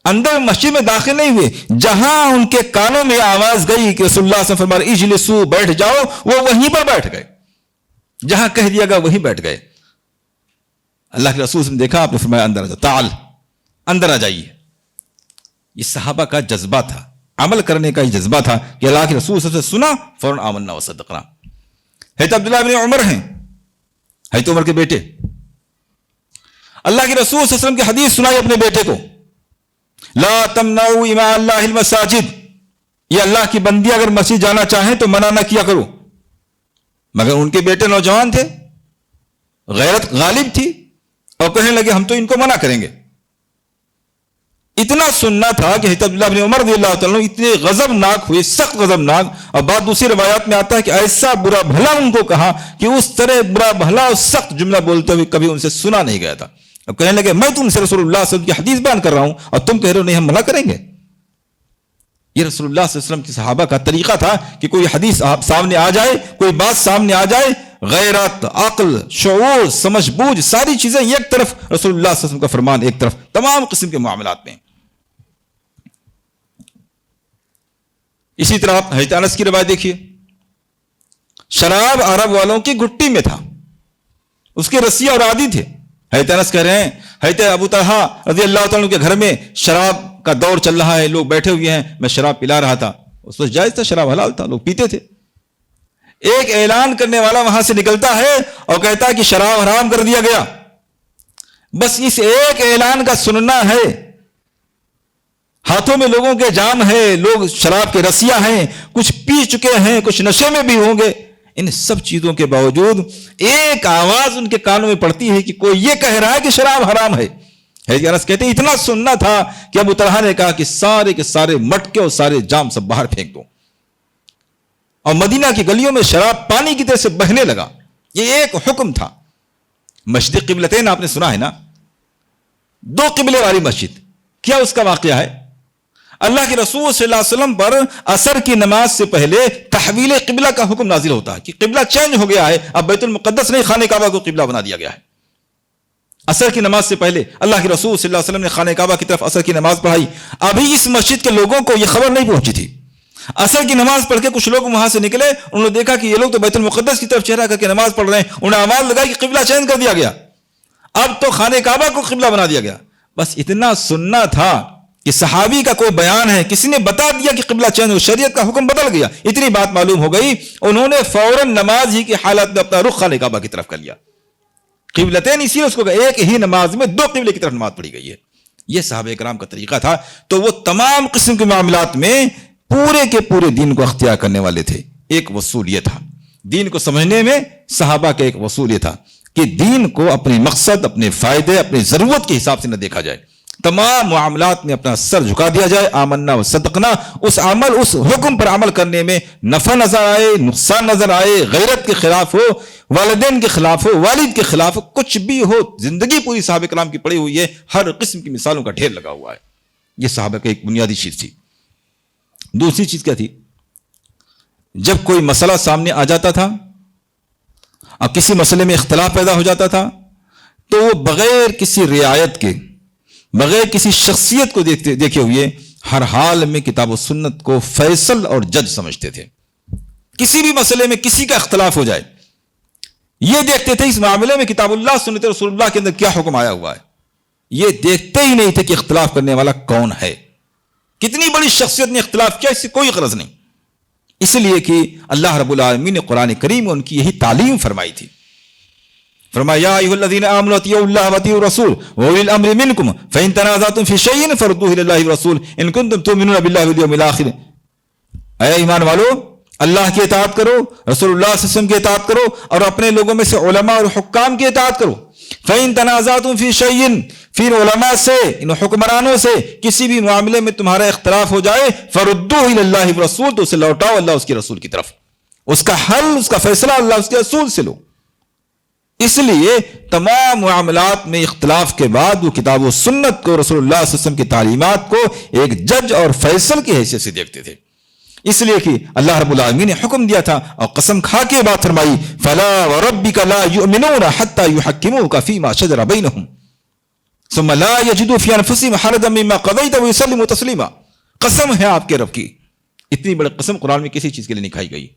Speaker 1: اندر مسجد میں داخل نہیں ہوئے، جہاں ان کے کانوں میں آواز گئی کہ رسول اللہ صلی اللہ علیہ وسلم فرمایا اجلسوا، بیٹھ جاؤ، وہ وہیں پر بیٹھ گئے، جہاں کہہ دیا گیا وہیں بیٹھ گئے۔ اللہ کے رسول نے دیکھا، آپ نے فرمایا اندر آ جاؤ، تعال، اندر آ جائیے۔ یہ صحابہ کا جذبہ تھا، عمل کرنے کا یہ جذبہ تھا کہ اللہ کے رسول سے سنا فوراً آمنا وصدقنا۔ حضرت عبداللہ بن عمر ہیں، حضرت عمر کے بیٹے، اللہ کے رسول صلی اللہ علیہ وسلم کی حدیث سنائی اپنے بیٹے کو، لا تمنعوا اماء اللہ المساجد، یہ اللہ کی بندی اگر مسجد جانا چاہیں تو منع نہ کیا کرو۔ مگر ان کے بیٹے نوجوان تھے، غیرت غالب تھی، اور کہنے لگے ہم تو ان کو منع کریں گے۔ اتنا سننا تھا کہ حضرت عبداللہ بن عمر رضی اللہ تعالیٰ عنہ اتنے غضبناک ہوئے، سخت غضبناک، اور بعد دوسری روایات میں آتا ہے کہ ایسا برا بھلا ان کو کہا کہ اس طرح برا بھلا اور سخت جملہ بولتے ہوئے کبھی ان سے سنا نہیں گیا تھا۔ اب کہنے لگے میں تم سے رسول اللہ صلی اللہ علیہ وسلم کی حدیث بیان کر رہا ہوں اور تم کہہ رہے ہو نہیں ہم منع کریں گے۔ یہ رسول اللہ صلی اللہ علیہ وسلم کے صحابہ کا طریقہ تھا کہ کوئی حدیث سامنے آ جائے، کوئی بات سامنے آ جائے، غیرت، عقل، شعور، سمجھ بوجھ، ساری چیزیں ایک طرف، رسول اللہ صلی اللہ علیہ وسلم کا فرمان ایک طرف، تمام قسم کے معاملات میں۔ اسی طرح آپ حضرت انس کی روایت دیکھیے، شراب عرب والوں کی گھٹی میں تھا، اس کے رسی اور عادی تھے۔ حضرت انس کہہ رہے ہیں حضرت ابو طلحہ رضی اللہ تعالیٰ عنہ کے گھر میں شراب کا دور چل رہا ہے، لوگ بیٹھے ہوئے ہیں، میں شراب پلا رہا تھا، اس وقت جائز تھا، شراب حلال تھا، لوگ پیتے تھے۔ ایک اعلان کرنے والا وہاں سے نکلتا ہے اور کہتا ہے کہ شراب حرام کر دیا گیا۔ بس اس ایک اعلان کا سننا ہے، ہاتھوں میں لوگوں کے جام ہے، لوگ شراب کے رسیاں ہیں، کچھ پی چکے ہیں، کچھ نشے میں بھی ہوں گے، ان سب چیزوں کے باوجود ایک آواز ان کے کانوں میں پڑتی ہے کہ کوئی یہ کہہ رہا ہے کہ شراب حرام ہے۔ حضرت انس کہتے ہیں اتنا سننا تھا کہ ابو طلحہ نے کہا کہ سارے کے سارے مٹکے اور سارے جام سب باہر پھینک دو، اور مدینہ کی گلیوں میں شراب پانی کی طرح سے بہنے لگا۔ یہ ایک حکم تھا۔ مسجد قبلتین آپ نے سنا ہے نا، دو قبلے والی مسجد، کیا اس کا واقعہ ہے؟ اللہ کے رسول صلی اللہ علیہ وسلم پر عصر کی نماز سے پہلے تحویل قبلہ کا حکم نازل ہوتا ہے کہ قبلہ چینج ہو گیا ہے، اب بیت المقدس نہیں، خانہ کعبہ کو قبلہ بنا دیا گیا ہے۔ عصر کی نماز سے پہلے اللہ کے رسول صلی اللہ علیہ وسلم نے خانہ کعبہ کی طرف عصر کی نماز پڑھائی۔ ابھی اس مسجد کے لوگوں کو یہ خبر نہیں پہنچی تھی۔ عصر کی نماز پڑھ کے کچھ لوگ وہاں سے نکلے، انہوں نے دیکھا کہ یہ لوگ تو بیت المقدس کی طرف چہرہ کر کے نماز پڑھ رہے ہیں، انہیں آواز لگائی کہ قبلہ چینج کر دیا گیا، اب تو خانہ کعبہ کو قبلہ بنا دیا گیا۔ بس اتنا سننا تھا کہ صحابی کا کوئی بیان ہے، کسی نے بتا دیا کہ قبلہ چینج ہو، شریعت کا حکم بدل گیا، اتنی بات معلوم ہو گئی، انہوں نے فوراً نماز ہی کی حالت میں اپنا رخ خانہ کعبہ کی طرف کر لیا۔ قبلتین اسی اس کو ایک ہی نماز میں دو قبلے کی طرف نماز پڑھی گئی ہے۔ یہ صحابہ کرام کا طریقہ تھا۔ تو وہ تمام قسم کے معاملات میں پورے کے پورے دین کو اختیار کرنے والے تھے۔ ایک وصول یہ تھا، دین کو سمجھنے میں صحابہ کا ایک وصول یہ تھا کہ دین کو اپنے مقصد، اپنے فائدے، اپنی ضرورت کے حساب سے نہ دیکھا جائے، تمام معاملات میں اپنا سر جھکا دیا جائے، آمنا و صدقنا، اس عمل، اس حکم پر عمل کرنے میں نفع نظر آئے، نقصان نظر آئے، غیرت کے خلاف ہو، والدین کے خلاف ہو، والد کے خلاف ہو، کچھ بھی ہو، زندگی پوری صحابہ کرام کی پڑی ہوئی ہے، ہر قسم کی مثالوں کا ڈھیر لگا ہوا ہے۔ یہ صحابہ کی ایک بنیادی چیز تھی۔ دوسری چیز کیا تھی؟ جب کوئی مسئلہ سامنے آ جاتا تھا اور کسی مسئلے میں اختلاف پیدا ہو جاتا تھا تو وہ بغیر کسی رعایت کے، بغیر کسی شخصیت کو دیکھے ہوئے ہر حال میں کتاب و سنت کو فیصل اور جج سمجھتے تھے۔ کسی بھی مسئلے میں کسی کا اختلاف ہو جائے، یہ دیکھتے تھے اس معاملے میں کتاب اللہ سنت رسول اللہ کے اندر کیا حکم آیا ہوا ہے، یہ دیکھتے ہی نہیں تھے کہ اختلاف کرنے والا کون ہے، کتنی بڑی شخصیت نے اختلاف کیا، اس سے کوئی غرض نہیں، اس لیے کہ اللہ رب العالمین نے قرآن کریم میں ان کی یہی تعلیم فرمائی تھی۔ فرمایا یا ایھا الذین آمنوا اطیعوا اللہ واطیعوا الرسول واولی الامر منکم فإن تنازعتم فی شیء فردوہ الی اللہ والرسول ان کنتم تؤمنون باللہ والیوم الآخر۔ اے ایمان والو، اللہ کی اطاعت کرو، رسول اللہ صلی اللہ علیہ وسلم کی اطاعت کرو، اور اپنے لوگوں میں سے علماء اور حکام کی اطاعت کرو۔ فإن تنازعتم فی شیء، پھر علماء سے، ان حکمرانوں سے کسی بھی معاملے میں تمہارا اختلاف ہو جائے، فردوہ الی اللہ والرسول، تو اسے لوٹاؤ اللہ اس کے رسول کی طرف، اس کا حل، اس کا فیصلہ اللہ اس کے رسول سے لو۔ اس لیے تمام معاملات میں اختلاف کے بعد وہ کتاب و سنت کو، رسول اللہ صلی اللہ علیہ وسلم کی تعلیمات کو ایک جج اور فیصل کی حیثیت سے دیکھتے تھے۔ اس لیے کہ اللہ رب العالمین نے حکم دیا تھا اور قسم کھا کے بات فرمائی، فلا وربک لا یؤمنون حتی یحکموک فیما شجر بینہم۔ ثم لا يجدوا في انفسهم حرجا مما قضيت ويسلموا تسلیما. قسم ہے آپ کے رب کی. اتنی بڑی قسم قرآن میں کسی چیز کے لیے نہیں کھائی گئی.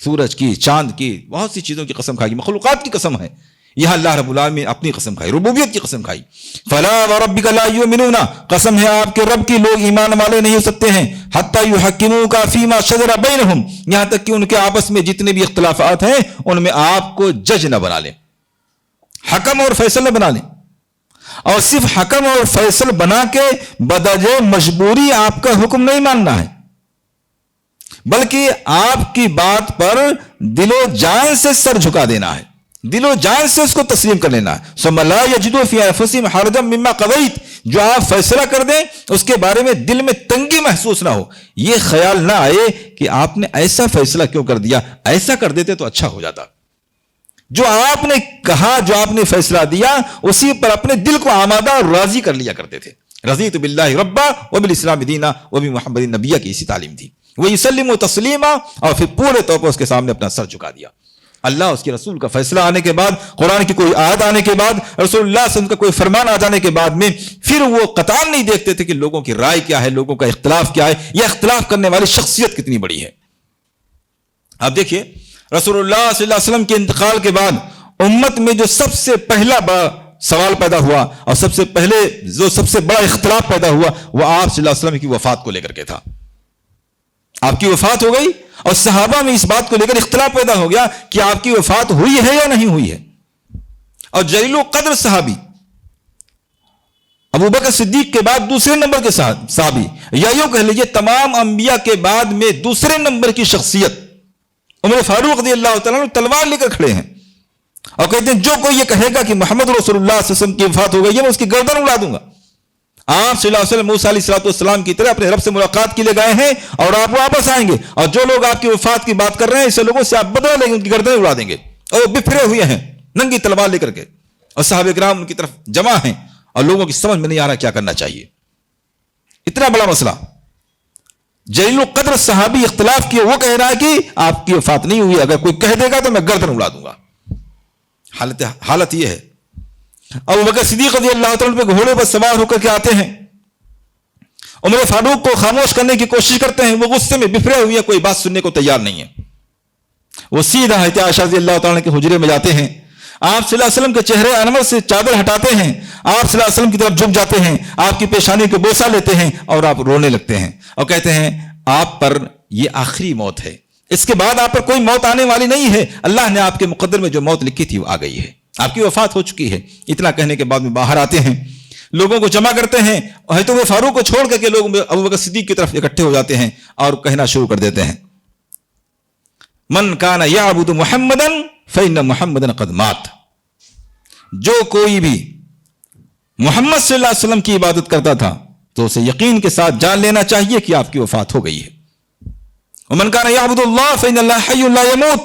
Speaker 1: سورج کی، چاند کی، بہت سی چیزوں کی قسم کھائی گئی، مخلوقات کی قسم ہے. یہاں اللہ رب العالمین اپنی قسم کھائی، ربوبیت کی قسم کھائی. فلا وربک لا یؤمنون، قسم ہے آپ کے رب کی لوگ ایمان والے نہیں ہو سکتے ہیں. حتی یحکموک فیما شجر بینہم، یہاں تک کہ ان کے آپس میں جتنے بھی اختلافات ہیں ان میں آپ کو جج نہ بنا لیں، حکم اور فیصل نہ بنا لیں. اور صرف حکم اور فیصل بنا کے بدجے مجبوری آپ کا حکم نہیں ماننا ہے، بلکہ آپ کی بات پر دل و جان سے سر جھکا دینا ہے، دل و جان سے اس کو تسلیم کر لینا ہے. ثم لا یجدوا فی انفسہم حرجا مما قضیت، جو آپ فیصلہ کر دیں اس کے بارے میں دل میں تنگی محسوس نہ ہو، یہ خیال نہ آئے کہ آپ نے ایسا فیصلہ کیوں کر دیا، ایسا کر دیتے تو اچھا ہو جاتا. جو آپ نے کہا، جو آپ نے فیصلہ دیا، اسی پر اپنے دل کو آمادہ اور راضی کر لیا کرتے تھے. رضیت باللہ ربا وبالاسلام دینا وبمحمد نبیہ کی اسی تعلیم تھی. وَيُسَلِّمُ تَسْلِيمًا، اور پھر پورے طور پر اس کے سامنے اپنا سر جھکا دیا. اللہ اس کے رسول کا فیصلہ آنے کے بعد، قرآن کی کوئی آیت آنے کے بعد، رسول اللہ صلی اللہ علیہ وسلم کا کوئی فرمان آ جانے کے بعد میں پھر وہ قطعاً نہیں دیکھتے تھے کہ لوگوں کی رائے کیا ہے، لوگوں کا اختلاف کیا ہے، یا اختلاف کرنے والی شخصیت کتنی بڑی ہے. آپ دیکھیے رسول اللہ صلی اللہ علیہ وسلم کے انتقال کے بعد امت میں جو سب سے پہلا بڑا سوال پیدا ہوا اور سب سے پہلے جو سب سے بڑا اختلاف پیدا ہوا وہ آپ صلی اللہ علیہ وسلم کی وفات کو لے کر کے تھا. آپ کی وفات ہو گئی اور صحابہ میں اس بات کو لے کر اختلاف پیدا ہو گیا کہ آپ کی وفات ہوئی ہے یا نہیں ہوئی ہے. اور جلیل القدر صحابی ابو بکر صدیق کے بعد دوسرے نمبر کے صحابی، یا یوں کہہ لیجیے تمام انبیاء کے بعد میں دوسرے نمبر کی شخصیت عمر فاروق رضی اللہ تعالیٰ عنہ تلوار لے کر کھڑے ہیں اور کہتے ہیں جو کوئی یہ کہے گا کہ محمد رسول اللہ صلی اللہ علیہ وسلم کی وفات ہو گئی ہے میں اس کی گردن اڑا دوں گا. آپ صلی اللہ علیہ وسلم موسیٰ علیہ السلام کی طرح اپنے رب سے ملاقات کے لیے گئے ہیں اور آپ واپس آئیں گے، اور جو لوگ آپ کی وفات کی بات کر رہے ہیں ایسے لوگوں سے آپ بدلہ لیں گے، ان کی گردنیں اڑا دیں گے. اور وہ بکھرے ہوئے ہیں ننگی تلوار لے کر کے، اور صحابہ کرام ان کی طرف جمع ہیں اور لوگوں کی سمجھ میں نہیں آ رہا کیا کرنا چاہیے. اتنا بڑا مسئلہ. جلیل القدر صحابی اختلاف کیے، وہ کہہ رہا ہے کہ آپ کی وفات نہیں ہوئی، اگر کوئی کہہ دے گا تو میں گردن اڑا دوں گا. حالت یہ ہے. ابو بکر صدیق رضی اللہ تعالیٰ پہ گھوڑے پر سوار ہو کر کے آتے ہیں، عمر فاروق کو خاموش کرنے کی کوشش کرتے ہیں، وہ غصے میں بفرے ہوئے ہیں، کوئی بات سننے کو تیار نہیں ہے. وہ سیدھا حضرت عائشہ رضی اللہ تعالیٰ کے حجرے میں جاتے ہیں، آپ صلی اللہ علیہ وسلم کے چہرے انور سے چادر ہٹاتے ہیں، آپ صلی اللہ علیہ وسلم کی طرف جھک جاتے ہیں، آپ کی پیشانی کو بوسہ لیتے ہیں اور آپ رونے لگتے ہیں اور کہتے ہیں آپ پر یہ آخری موت ہے، اس کے بعد آپ پر کوئی موت آنے والی نہیں ہے، اللہ نے آپ کے مقدر میں جو موت لکھی تھی وہ آ گئی ہے، آپ کی وفات ہو چکی ہے. اتنا کہنے کے بعد میں باہر آتے ہیں، لوگوں کو جمع کرتے ہیں، اور حضرت عمر فاروق کو چھوڑ کر کے لوگ ابو بکر صدیق کی طرف اکٹھے ہو جاتے ہیں اور کہنا شروع کر دیتے ہیں من کان یعبد محمدا فإن محمدا قد مات. جو کوئی بھی محمد صلی اللہ علیہ وسلم کی عبادت کرتا تھا تو اسے یقین کے ساتھ جان لینا چاہیے کہ آپ کی وفات ہو گئی ہے. ومن کان یعبد اللہ فإن اللہ حی لا یموت،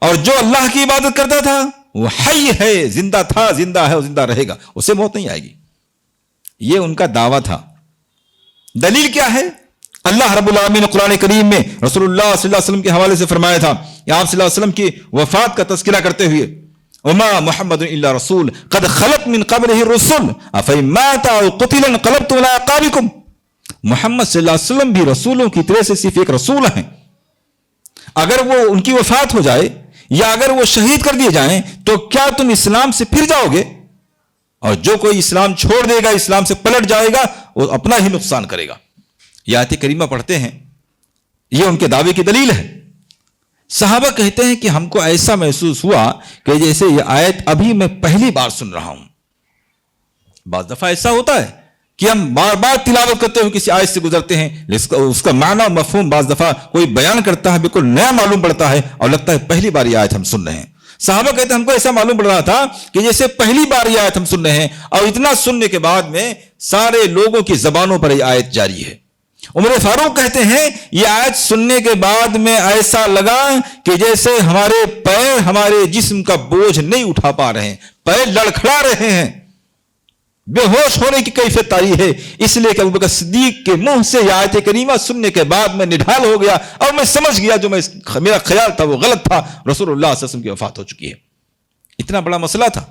Speaker 1: اور جو اللہ کی عبادت کرتا تھا وہ حی ہے، زندہ تھا، زندہ ہے اور زندہ رہے گا، اسے موت نہیں آئے گی. یہ ان کا دعویٰ تھا. دلیل کیا ہے؟ اللہ رب العالمین نے قرآن کریم میں رسول اللہ صلی اللہ علیہ وسلم کے حوالے سے فرمایا تھا کہ آپ صلی اللہ علیہ وسلم کی وفات کا تذکرہ کرتے ہوئے وما محمد الا رسول قد خلت من قبلہ الرسل افإن مات او قتل انقلبتم علی اعقابکم. محمد صلی اللہ علیہ وسلم بھی رسولوں کی طرح سے صرف ایک رسول ہیں. اگر وہ ان کی وفات ہو جائے یا اگر وہ شہید کر دیے جائیں تو کیا تم اسلام سے پھر جاؤ گے؟ اور جو کوئی اسلام چھوڑ دے گا، اسلام سے پلٹ جائے گا، وہ اپنا ہی نقصان کرے گا. یہ آیت کریمہ پڑھتے ہیں، یہ ان کے دعوے کی دلیل ہے. صحابہ کہتے ہیں کہ ہم کو ایسا محسوس ہوا کہ جیسے یہ آیت ابھی میں پہلی بار سن رہا ہوں. بعض دفعہ ایسا ہوتا ہے کہ ہم بار بار تلاوت کرتے ہوئے کسی آیت سے گزرتے ہیں، اس کا معنی و مفہوم بعض دفعہ کوئی بیان کرتا ہے بالکل نیا معلوم پڑتا ہے اور لگتا ہے پہلی بار یہ آیت ہم سن رہے ہیں. صحابہ کہتے ہیں ہم کو ایسا معلوم پڑ رہا تھا کہ جیسے پہلی بار یہ آیت ہم سن رہے ہیں، اور اتنا سننے کے بعد میں سارے لوگوں کی زبانوں پر یہ آیت جاری ہے. عمر فاروق کہتے ہیں یہ آیت سننے کے بعد میں ایسا لگا کہ جیسے ہمارے پیر ہمارے جسم کا بوجھ نہیں اٹھا پا رہے ہیں، پیر لڑکھڑا رہے ہیں، بے ہوش ہونے کی کیفیت طاری ہے. اس لیے کہ ابوبکر صدیق کے منہ سے یہ آیت کریمہ سننے کے بعد میں نڈھال ہو گیا اور میں سمجھ گیا جو میرا خیال تھا وہ غلط تھا، رسول اللہ صلی اللہ علیہ وسلم کی وفات ہو چکی ہے. اتنا بڑا مسئلہ تھا،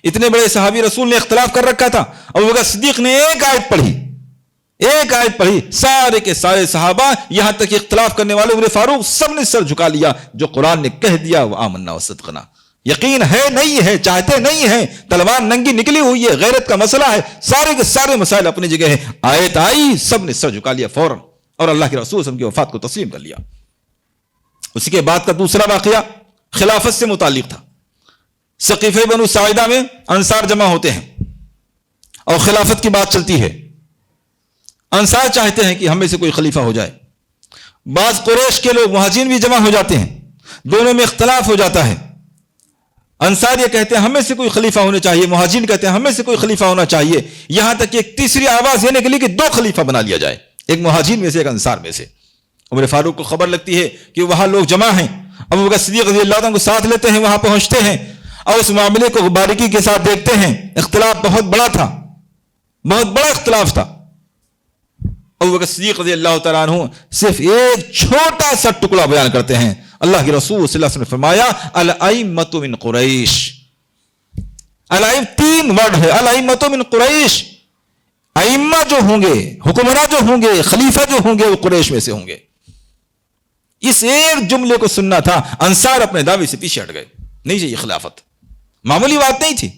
Speaker 1: اتنے بڑے صحابی رسول نے اختلاف کر رکھا تھا، ابو بکر صدیق نے ایک آیت پڑھی، سارے کے سارے صحابہ یہاں تک کہ اختلاف کرنے والے عمر فاروق سب نے سر جھکا لیا، جو قرآن نے کہہ دیا وہ آمنا وصدقنا، یقین ہے نہیں ہے، چاہتے نہیں ہیں، تلوار ننگی نکلی ہوئی ہے، غیرت کا مسئلہ ہے، سارے کے سارے مسائل اپنی جگہ ہیں، آیت آئی سب نے سر جھکا لیا فوراً اور اللہ کے رسول صلی اللہ علیہ وسلم کی وفات کو تسلیم کر لیا۔ اسی کے بعد کا دوسرا واقعہ خلافت سے متعلق تھا۔ سقیفہ بنو ساعدہ میں انصار جمع ہوتے ہیں اور خلافت کی بات چلتی ہے۔ انصار چاہتے ہیں کہ ہم میں سے کوئی خلیفہ ہو جائے، بعض قریش کے لوگ مہاجرین بھی جمع ہو جاتے ہیں، دونوں میں اختلاف ہو جاتا ہے۔ انصار یہ کہتے ہیں ہم میں سے کوئی خلیفہ ہونا چاہیے، مہاجرین کہتے ہیں ہم میں سے کوئی خلیفہ ہونا چاہیے، یہاں تک کہ ایک تیسری آواز یہ نکلی کہ 2 خلیفہ بنا لیا جائے، ایک مہاجرین میں سے ایک انصار میں سے۔ عمر فاروق کو خبر لگتی ہے کہ وہاں لوگ جمع ہیں، ابو بکر صدیق رضی اللہ عنہ کو ساتھ لیتے ہیں، وہاں پہنچتے ہیں اور اس معاملے کو باریکی کے ساتھ دیکھتے ہیں۔ اختلاف بہت بڑا تھا، بہت بڑا اختلاف تھا۔ ابو بکر صدیق رضی اللہ تعالیٰ عنہ صرف ایک چھوٹا سا ٹکڑا بیان کرتے ہیں۔ اللہ کے رسول صلی اللہ علیہ وسلم نے فرمایا الائمۃ من قریش، 3 ورڈ ہے، الائمۃ من قریش، ائمہ جو ہوں گے، حکمراں جو ہوں گے، خلیفہ جو ہوں گے وہ قریش میں سے ہوں گے۔ اس ایک جملے کو سننا تھا، انصار اپنے دعوے سے پیچھے ہٹ گئے، نہیں چاہیے خلافت، معمولی بات نہیں تھی،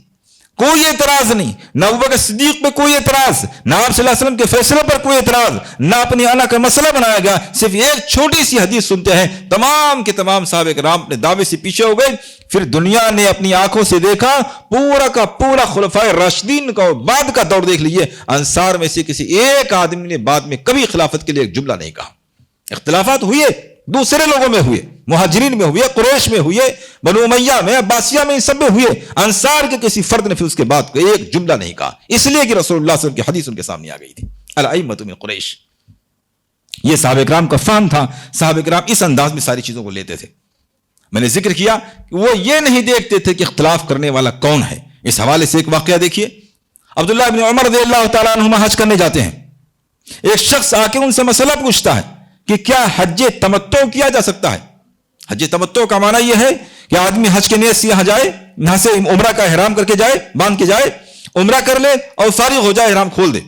Speaker 1: کوئی اعتراض نہیں، نہ ابو بکر صدیق پہ کوئی اعتراض، نہ آپ صلی اللہ علیہ وسلم کے فیصلے پر کوئی اعتراض، نہ اپنی انا کا مسئلہ بنایا گیا، صرف ایک چھوٹی سی حدیث سنتے ہیں، تمام کے تمام صحابہ کرام اپنے دعوے سے پیچھے ہو گئے۔ پھر دنیا نے اپنی آنکھوں سے دیکھا، پورا کا پورا خلفائے راشدین کا بعد کا دور دیکھ لیجیے، انصار میں سے کسی ایک آدمی نے بعد میں کبھی خلافت کے لیے ایک جملہ نہیں کہا۔ اختلافات ہوئے، دوسرے لوگوں میں ہوئے، مہاجرین میں ہوئے، قریش میں ہوئے، بنو امیہ میں، عباسیہ میں، ان سب میں ہوئے، انصار کے کسی فرد نے پھر اس کے بعد کو ایک جملہ نہیں کہا، اس لیے کہ رسول اللہ صلی اللہ علیہ وسلم کی حدیث ان کے سامنے آ گئی تھی، الائمۃ من قریش۔ یہ صحابہ کرام کا فہم تھا، صحابہ کرام اس انداز میں ساری چیزوں کو لیتے تھے۔ میں نے ذکر کیا کہ وہ یہ نہیں دیکھتے تھے کہ اختلاف کرنے والا کون ہے۔ اس حوالے سے ایک واقعہ دیکھیے، عبداللہ بن عمر رضی اللہ تعالیٰ عنہما حج کرنے جاتے ہیں، ایک شخص آ کے ان سے مسئلہ پوچھتا ہے کہ کیا حج تمتع کیا جا سکتا ہے؟ حج تمتع کا معنی یہ ہے کہ آدمی حج کے نیت سے یہاں جائے، یہاں سے عمرہ کا احرام کر کے جائے، باندھ کے جائے، عمرہ کر لے اور فارغ ہو جائے، احرام کھول دے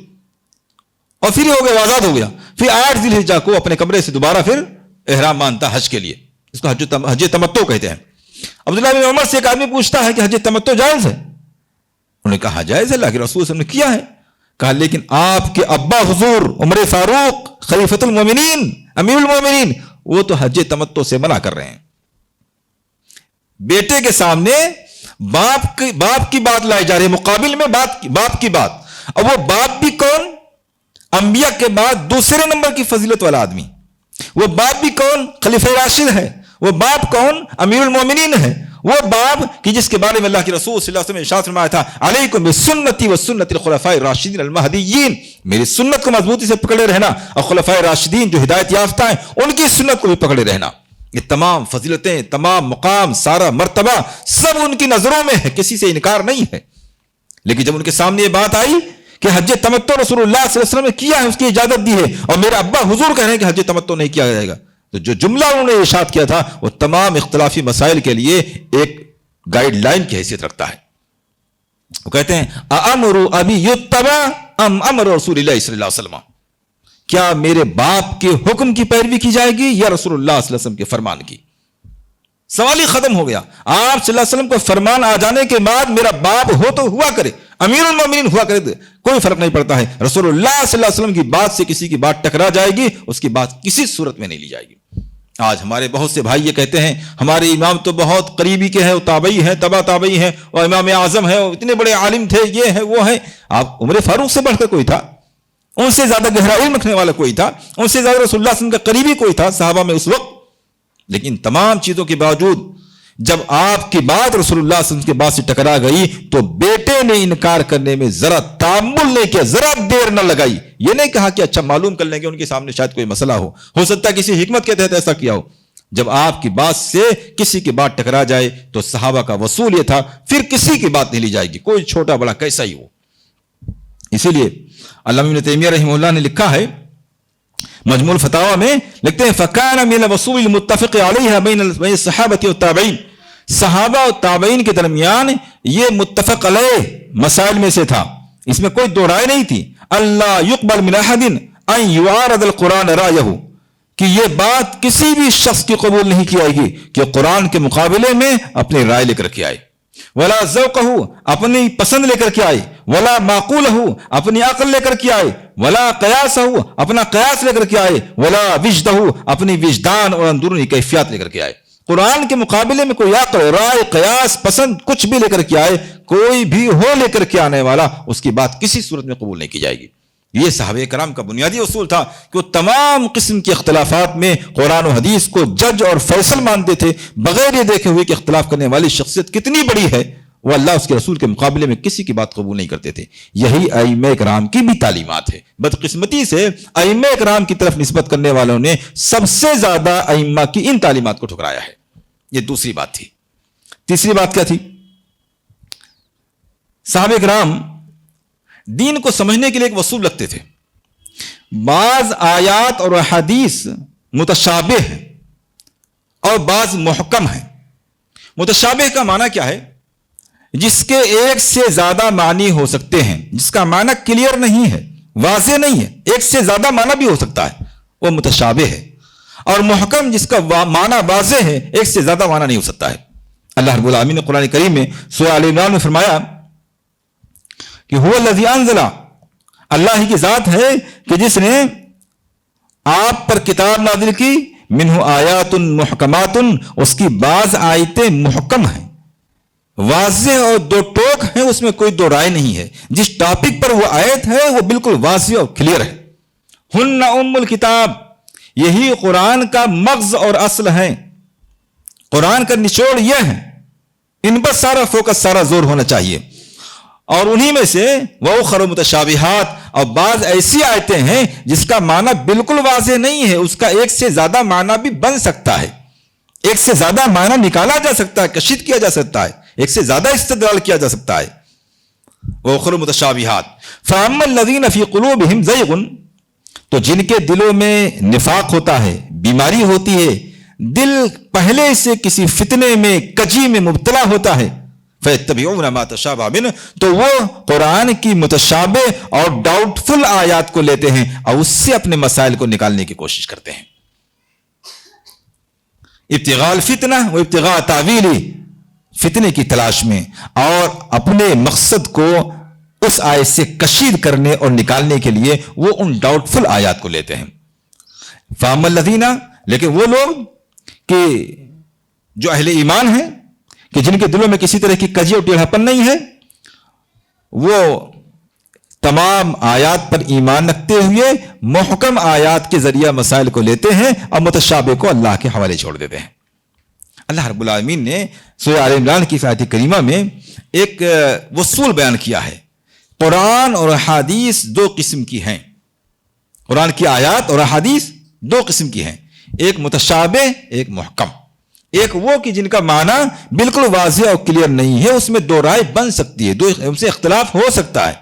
Speaker 1: اور پھر ہو گیا، آزاد ہو گیا، پھر 8 ذی الحجہ کو اپنے کمرے سے دوبارہ پھر احرام باندھتا حج کے لیے، اس کو حج تمتع کہتے ہیں۔ عبداللہ بن عمر سے ایک آدمی پوچھتا ہے کہ حج تمتع جائز ہے؟ انہوں نے کہا جائز ہے، اللہ کے رسول صلی اللہ علیہ وسلم نے کیا ہے؟ کہا لیکن آپ کے ابا حضور عمر فاروق خلیفۃ المومنین امیر المومنین وہ تو حج تمتع سے منع کر رہے ہیں۔ بیٹے کے سامنے باپ کی بات لائی جا رہی ہے، مقابل میں باپ کی بات، اور وہ باپ بھی کون؟ انبیاء کے بعد دوسرے نمبر کی فضیلت والا آدمی، وہ باپ بھی کون؟ خلیفہ راشد ہے، وہ باپ کون؟ امیر المومنین ہے، وہ باپ کہ جس کے بارے میں اللہ کے رسول صلی اللہ علیہ وسلم نے ارشاد فرمایا تھا علیکم بسنتی وسنت الخلفاء الراشدین المہدیین، میری سنت کو مضبوطی سے پکڑے رہنا اور خلفائے راشدین جو ہدایت یافتہ ہیں ان کی سنت کو بھی پکڑے رہنا۔ یہ تمام فضیلتیں، تمام مقام، سارا مرتبہ سب ان کی نظروں میں ہے، کسی سے انکار نہیں ہے۔ لیکن جب ان کے سامنے یہ بات آئی کہ حج تمتع رسول اللہ صلی اللہ علیہ وسلم نے کیا ہے، اس کی اجازت دی ہے، اور میرے ابا حضور کہہ رہے ہیں کہ حج تمتع نہیں کیا جائے گا، تو جو جملہ انہوں نے ارشاد کیا تھا وہ تمام اختلافی مسائل کے لیے ایک گائیڈ لائن کی حیثیت رکھتا ہے۔ وہ کہتے ہیں اامر ابی یتبع ام امر رسول اللہ صلی اللہ علیہ وسلم، کیا میرے باپ کے حکم کی پیروی کی جائے گی یا رسول اللہ صلی اللہ علیہ وسلم کے فرمان کی؟ سوال ہی ختم ہو گیا۔ آپ صلی اللہ علیہ وسلم کو فرمان آ جانے کے بعد میرا باپ ہو تو ہوا کرے، امیر المومنین ہوا کرے، کوئی فرق نہیں پڑتا ہے، رسول اللہ صلی اللہ علیہ وسلم کی بات سے کسی کی بات ٹکرا جائے گی، اس کی بات کسی صورت میں نہیں لی جائے گی۔ آج ہمارے بہت سے بھائی یہ کہتے ہیں ہمارے امام تو بہت قریبی کے ہیں، وہ تابعی ہیں، تبا تابعی ہیں، اور امام اعظم ہیں، وہ اتنے بڑے عالم تھے، یہ ہے وہ ہے۔ آپ عمر فاروق سے بڑھ کر کوئی تھا؟ ان سے زیادہ گہرا علم رکھنے والا کوئی تھا؟ ان سے زیادہ رسول اللہ صلی اللہ علیہ وسلم کا قریبی کوئی تھا صحابہ میں اس وقت؟ لیکن تمام چیزوں کے باوجود جب آپ کی بات رسول اللہ صلی اللہ علیہ وسلم کے بات سے ٹکرا گئی تو بیٹے نے انکار کرنے میں ذرا تعمل نہیں کیا، ذرا دیر نہ لگائی، یہ نہیں کہا کہ اچھا معلوم کر لیں گے، ان کے سامنے شاید کوئی مسئلہ ہو سکتا ہے کسی حکمت کے تحت ایسا کیا ہو۔ جب آپ کی بات سے کسی کی بات ٹکرا جائے تو صحابہ کا وصول یہ تھا پھر کسی کی بات نہیں لی جائے گی، کوئی چھوٹا بڑا کیسا ہی ہو۔ اسی لیے علامہ ابن تیمیہ رحمہ اللہ نے لکھا ہے مجموع الفتاوی میں، لکھتے ہیں فَكَانَ مِنَ الْوُصُولِ الْمُتَّفَقِ عَلَيْهَا بَيْنَ الصَّحَابَةِ وَالتَّابِعِينَ، صحابہ اور تابعین کے درمیان یہ متفق علیہ مسائل میں سے تھا، اس میں کوئی دو رائے نہیں تھی. اللہ یقبل من احد ان یعارض القرآن رایہ، کہ یہ بات کسی بھی شخص کی قبول نہیں کی جائے گی کہ قرآن کے مقابلے میں اپنی رائے لے کر کے آئے، ولا ذوقہ، اپنی پسند لے کر کے آئے، ولا معقولہ، اپنی عقل لے کر کے آئے، ولا قیاسہ، اپنا قیاس لے کر کے آئے، ولا وجدہ، اپنی وجدان اور اندرونی کیفیات لے کر کے آئے. قرآن کے مقابلے میں کوئی عقل، رائے، قیاس، پسند کچھ بھی لے کر کے آئے، کوئی بھی ہو لے کر کے آنے والا، اس کی بات کسی صورت میں قبول نہیں کی جائے گی. یہ صحابہ کرام کا بنیادی اصول تھا کہ وہ تمام قسم کے اختلافات میں قرآن و حدیث کو جج اور فیصل مانتے تھے، بغیر یہ دیکھے ہوئے کہ اختلاف کرنے والی شخصیت کتنی بڑی ہے. وہ اللہ اس کے رسول کے مقابلے میں کسی کی بات قبول نہیں کرتے تھے. یہی ائمہ کرام کی بھی تعلیمات ہے. بدقسمتی سے ائمہ کرام کی طرف نسبت کرنے والوں نے سب سے زیادہ ائمہ کی ان تعلیمات کو ٹھکرایا ہے. یہ دوسری بات تھی. تیسری بات کیا تھی؟ صحابہ کرام دین کو سمجھنے کے لیے ایک اصول رکھتے تھے. بعض آیات اور حدیث متشابہ ہیں اور بعض محکم ہیں. متشابہ کا معنی کیا ہے؟ جس کے ایک سے زیادہ معنی ہو سکتے ہیں، جس کا معنی کلیئر نہیں ہے، واضح نہیں ہے، ایک سے زیادہ معنی بھی ہو سکتا ہے، وہ متشابہ ہے. اور محکم جس کا معنی واضح ہے، ایک سے زیادہ معنی نہیں ہو سکتا ہے. اللہ رب العالمین نے قرآن کریم میں سورہ آل عمران میں فرمایا کہ هو الذی انزل، اللہ ہی کی ذات ہے کہ جس نے آپ پر کتاب نازل کی، منہ آیات محکمات، اس کی بعض آیتیں محکم ہیں، واضح اور دو ٹوک ہیں، اس میں کوئی دو رائے نہیں ہے. جس ٹاپک پر وہ آیت ہے وہ بالکل واضح اور کلیئر ہے. ہن ام الکتاب، یہی قرآن کا مغز اور اصل ہے. قرآن کا نچوڑ یہ ہے، ان پر سارا فوکس، سارا زور ہونا چاہیے. اور انہی میں سے وَأُخَرُ مُتَشَابِهَاتٌ، اور بعض ایسی آیتیں ہیں جس کا معنی بالکل واضح نہیں ہے، اس کا ایک سے زیادہ معنی بھی بن سکتا ہے، ایک سے زیادہ معنی نکالا جا سکتا ہے، کشید کیا جا سکتا ہے، ایک سے زیادہ استدلال کیا جا سکتا ہے. وَأُخَرُ مُتَشَابِهَاتٌ فَأَمَّا الَّذِينَ فِي قُلُوبِهِمْ زَيْغٌ، تو جن کے دلوں میں نفاق ہوتا ہے، بیماری ہوتی ہے، دل پہلے سے کسی فتنے میں، کجی میں مبتلا ہوتا ہے، فَيَتَّبِعُونَ مَا تَشَابَهَ مِنْهُ، تو وہ قرآن کی متشابہ اور ڈاؤٹ فل آیات کو لیتے ہیں اور اس سے اپنے مسائل کو نکالنے کی کوشش کرتے ہیں. ابتغاء الفتنہ و ابتغاء تاویل، فتنے کی تلاش میں اور اپنے مقصد کو اس آیت سے کشید کرنے اور نکالنے کے لیے وہ ان ڈاؤٹ فل آیات کو لیتے ہیں. فَأَمَّا الَّذِينَ، لیکن وہ لوگ کہ جو اہل ایمان ہیں، کہ جن کے دلوں میں کسی طرح کی کجی اور ٹیڑھاپن نہیں ہے، وہ تمام آیات پر ایمان رکھتے ہوئے محکم آیات کے ذریعہ مسائل کو لیتے ہیں اور متشابہ کو اللہ کے حوالے چھوڑ دیتے ہیں. اللہ رب العالمین نے سورہ آل عمران کی آیت کریمہ میں ایک اصول بیان کیا ہے. قرآن اور احادیث دو قسم کی ہیں. قرآن کی آیات اور احادیث دو قسم کی ہیں، ایک متشابہ، ایک محکم. ایک وہ کہ جن کا معنی بالکل واضح اور کلیئر نہیں ہے، اس میں دو رائے بن سکتی ہے، ان سے اختلاف ہو سکتا ہے.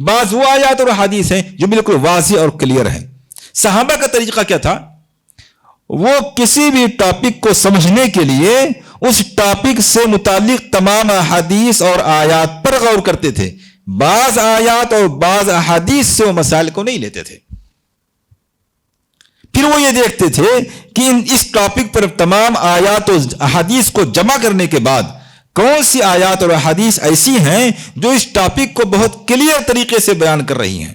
Speaker 1: بعض وہ آیات اور حدیث ہیں جو بالکل واضح اور کلیئر ہیں. صحابہ کا طریقہ کیا تھا؟ وہ کسی بھی ٹاپک کو سمجھنے کے لیے اس ٹاپک سے متعلق تمام احادیث اور آیات پر غور کرتے تھے. بعض آیات اور بعض احادیث سے وہ مسائل کو نہیں لیتے تھے. پھر وہ یہ دیکھتے تھے کہ اس ٹاپک پر تمام آیات اور احادیث کو جمع کرنے کے بعد کون سی آیات اور احادیث ایسی ہیں جو اس ٹاپک کو بہت کلیئر طریقے سے بیان کر رہی ہیں،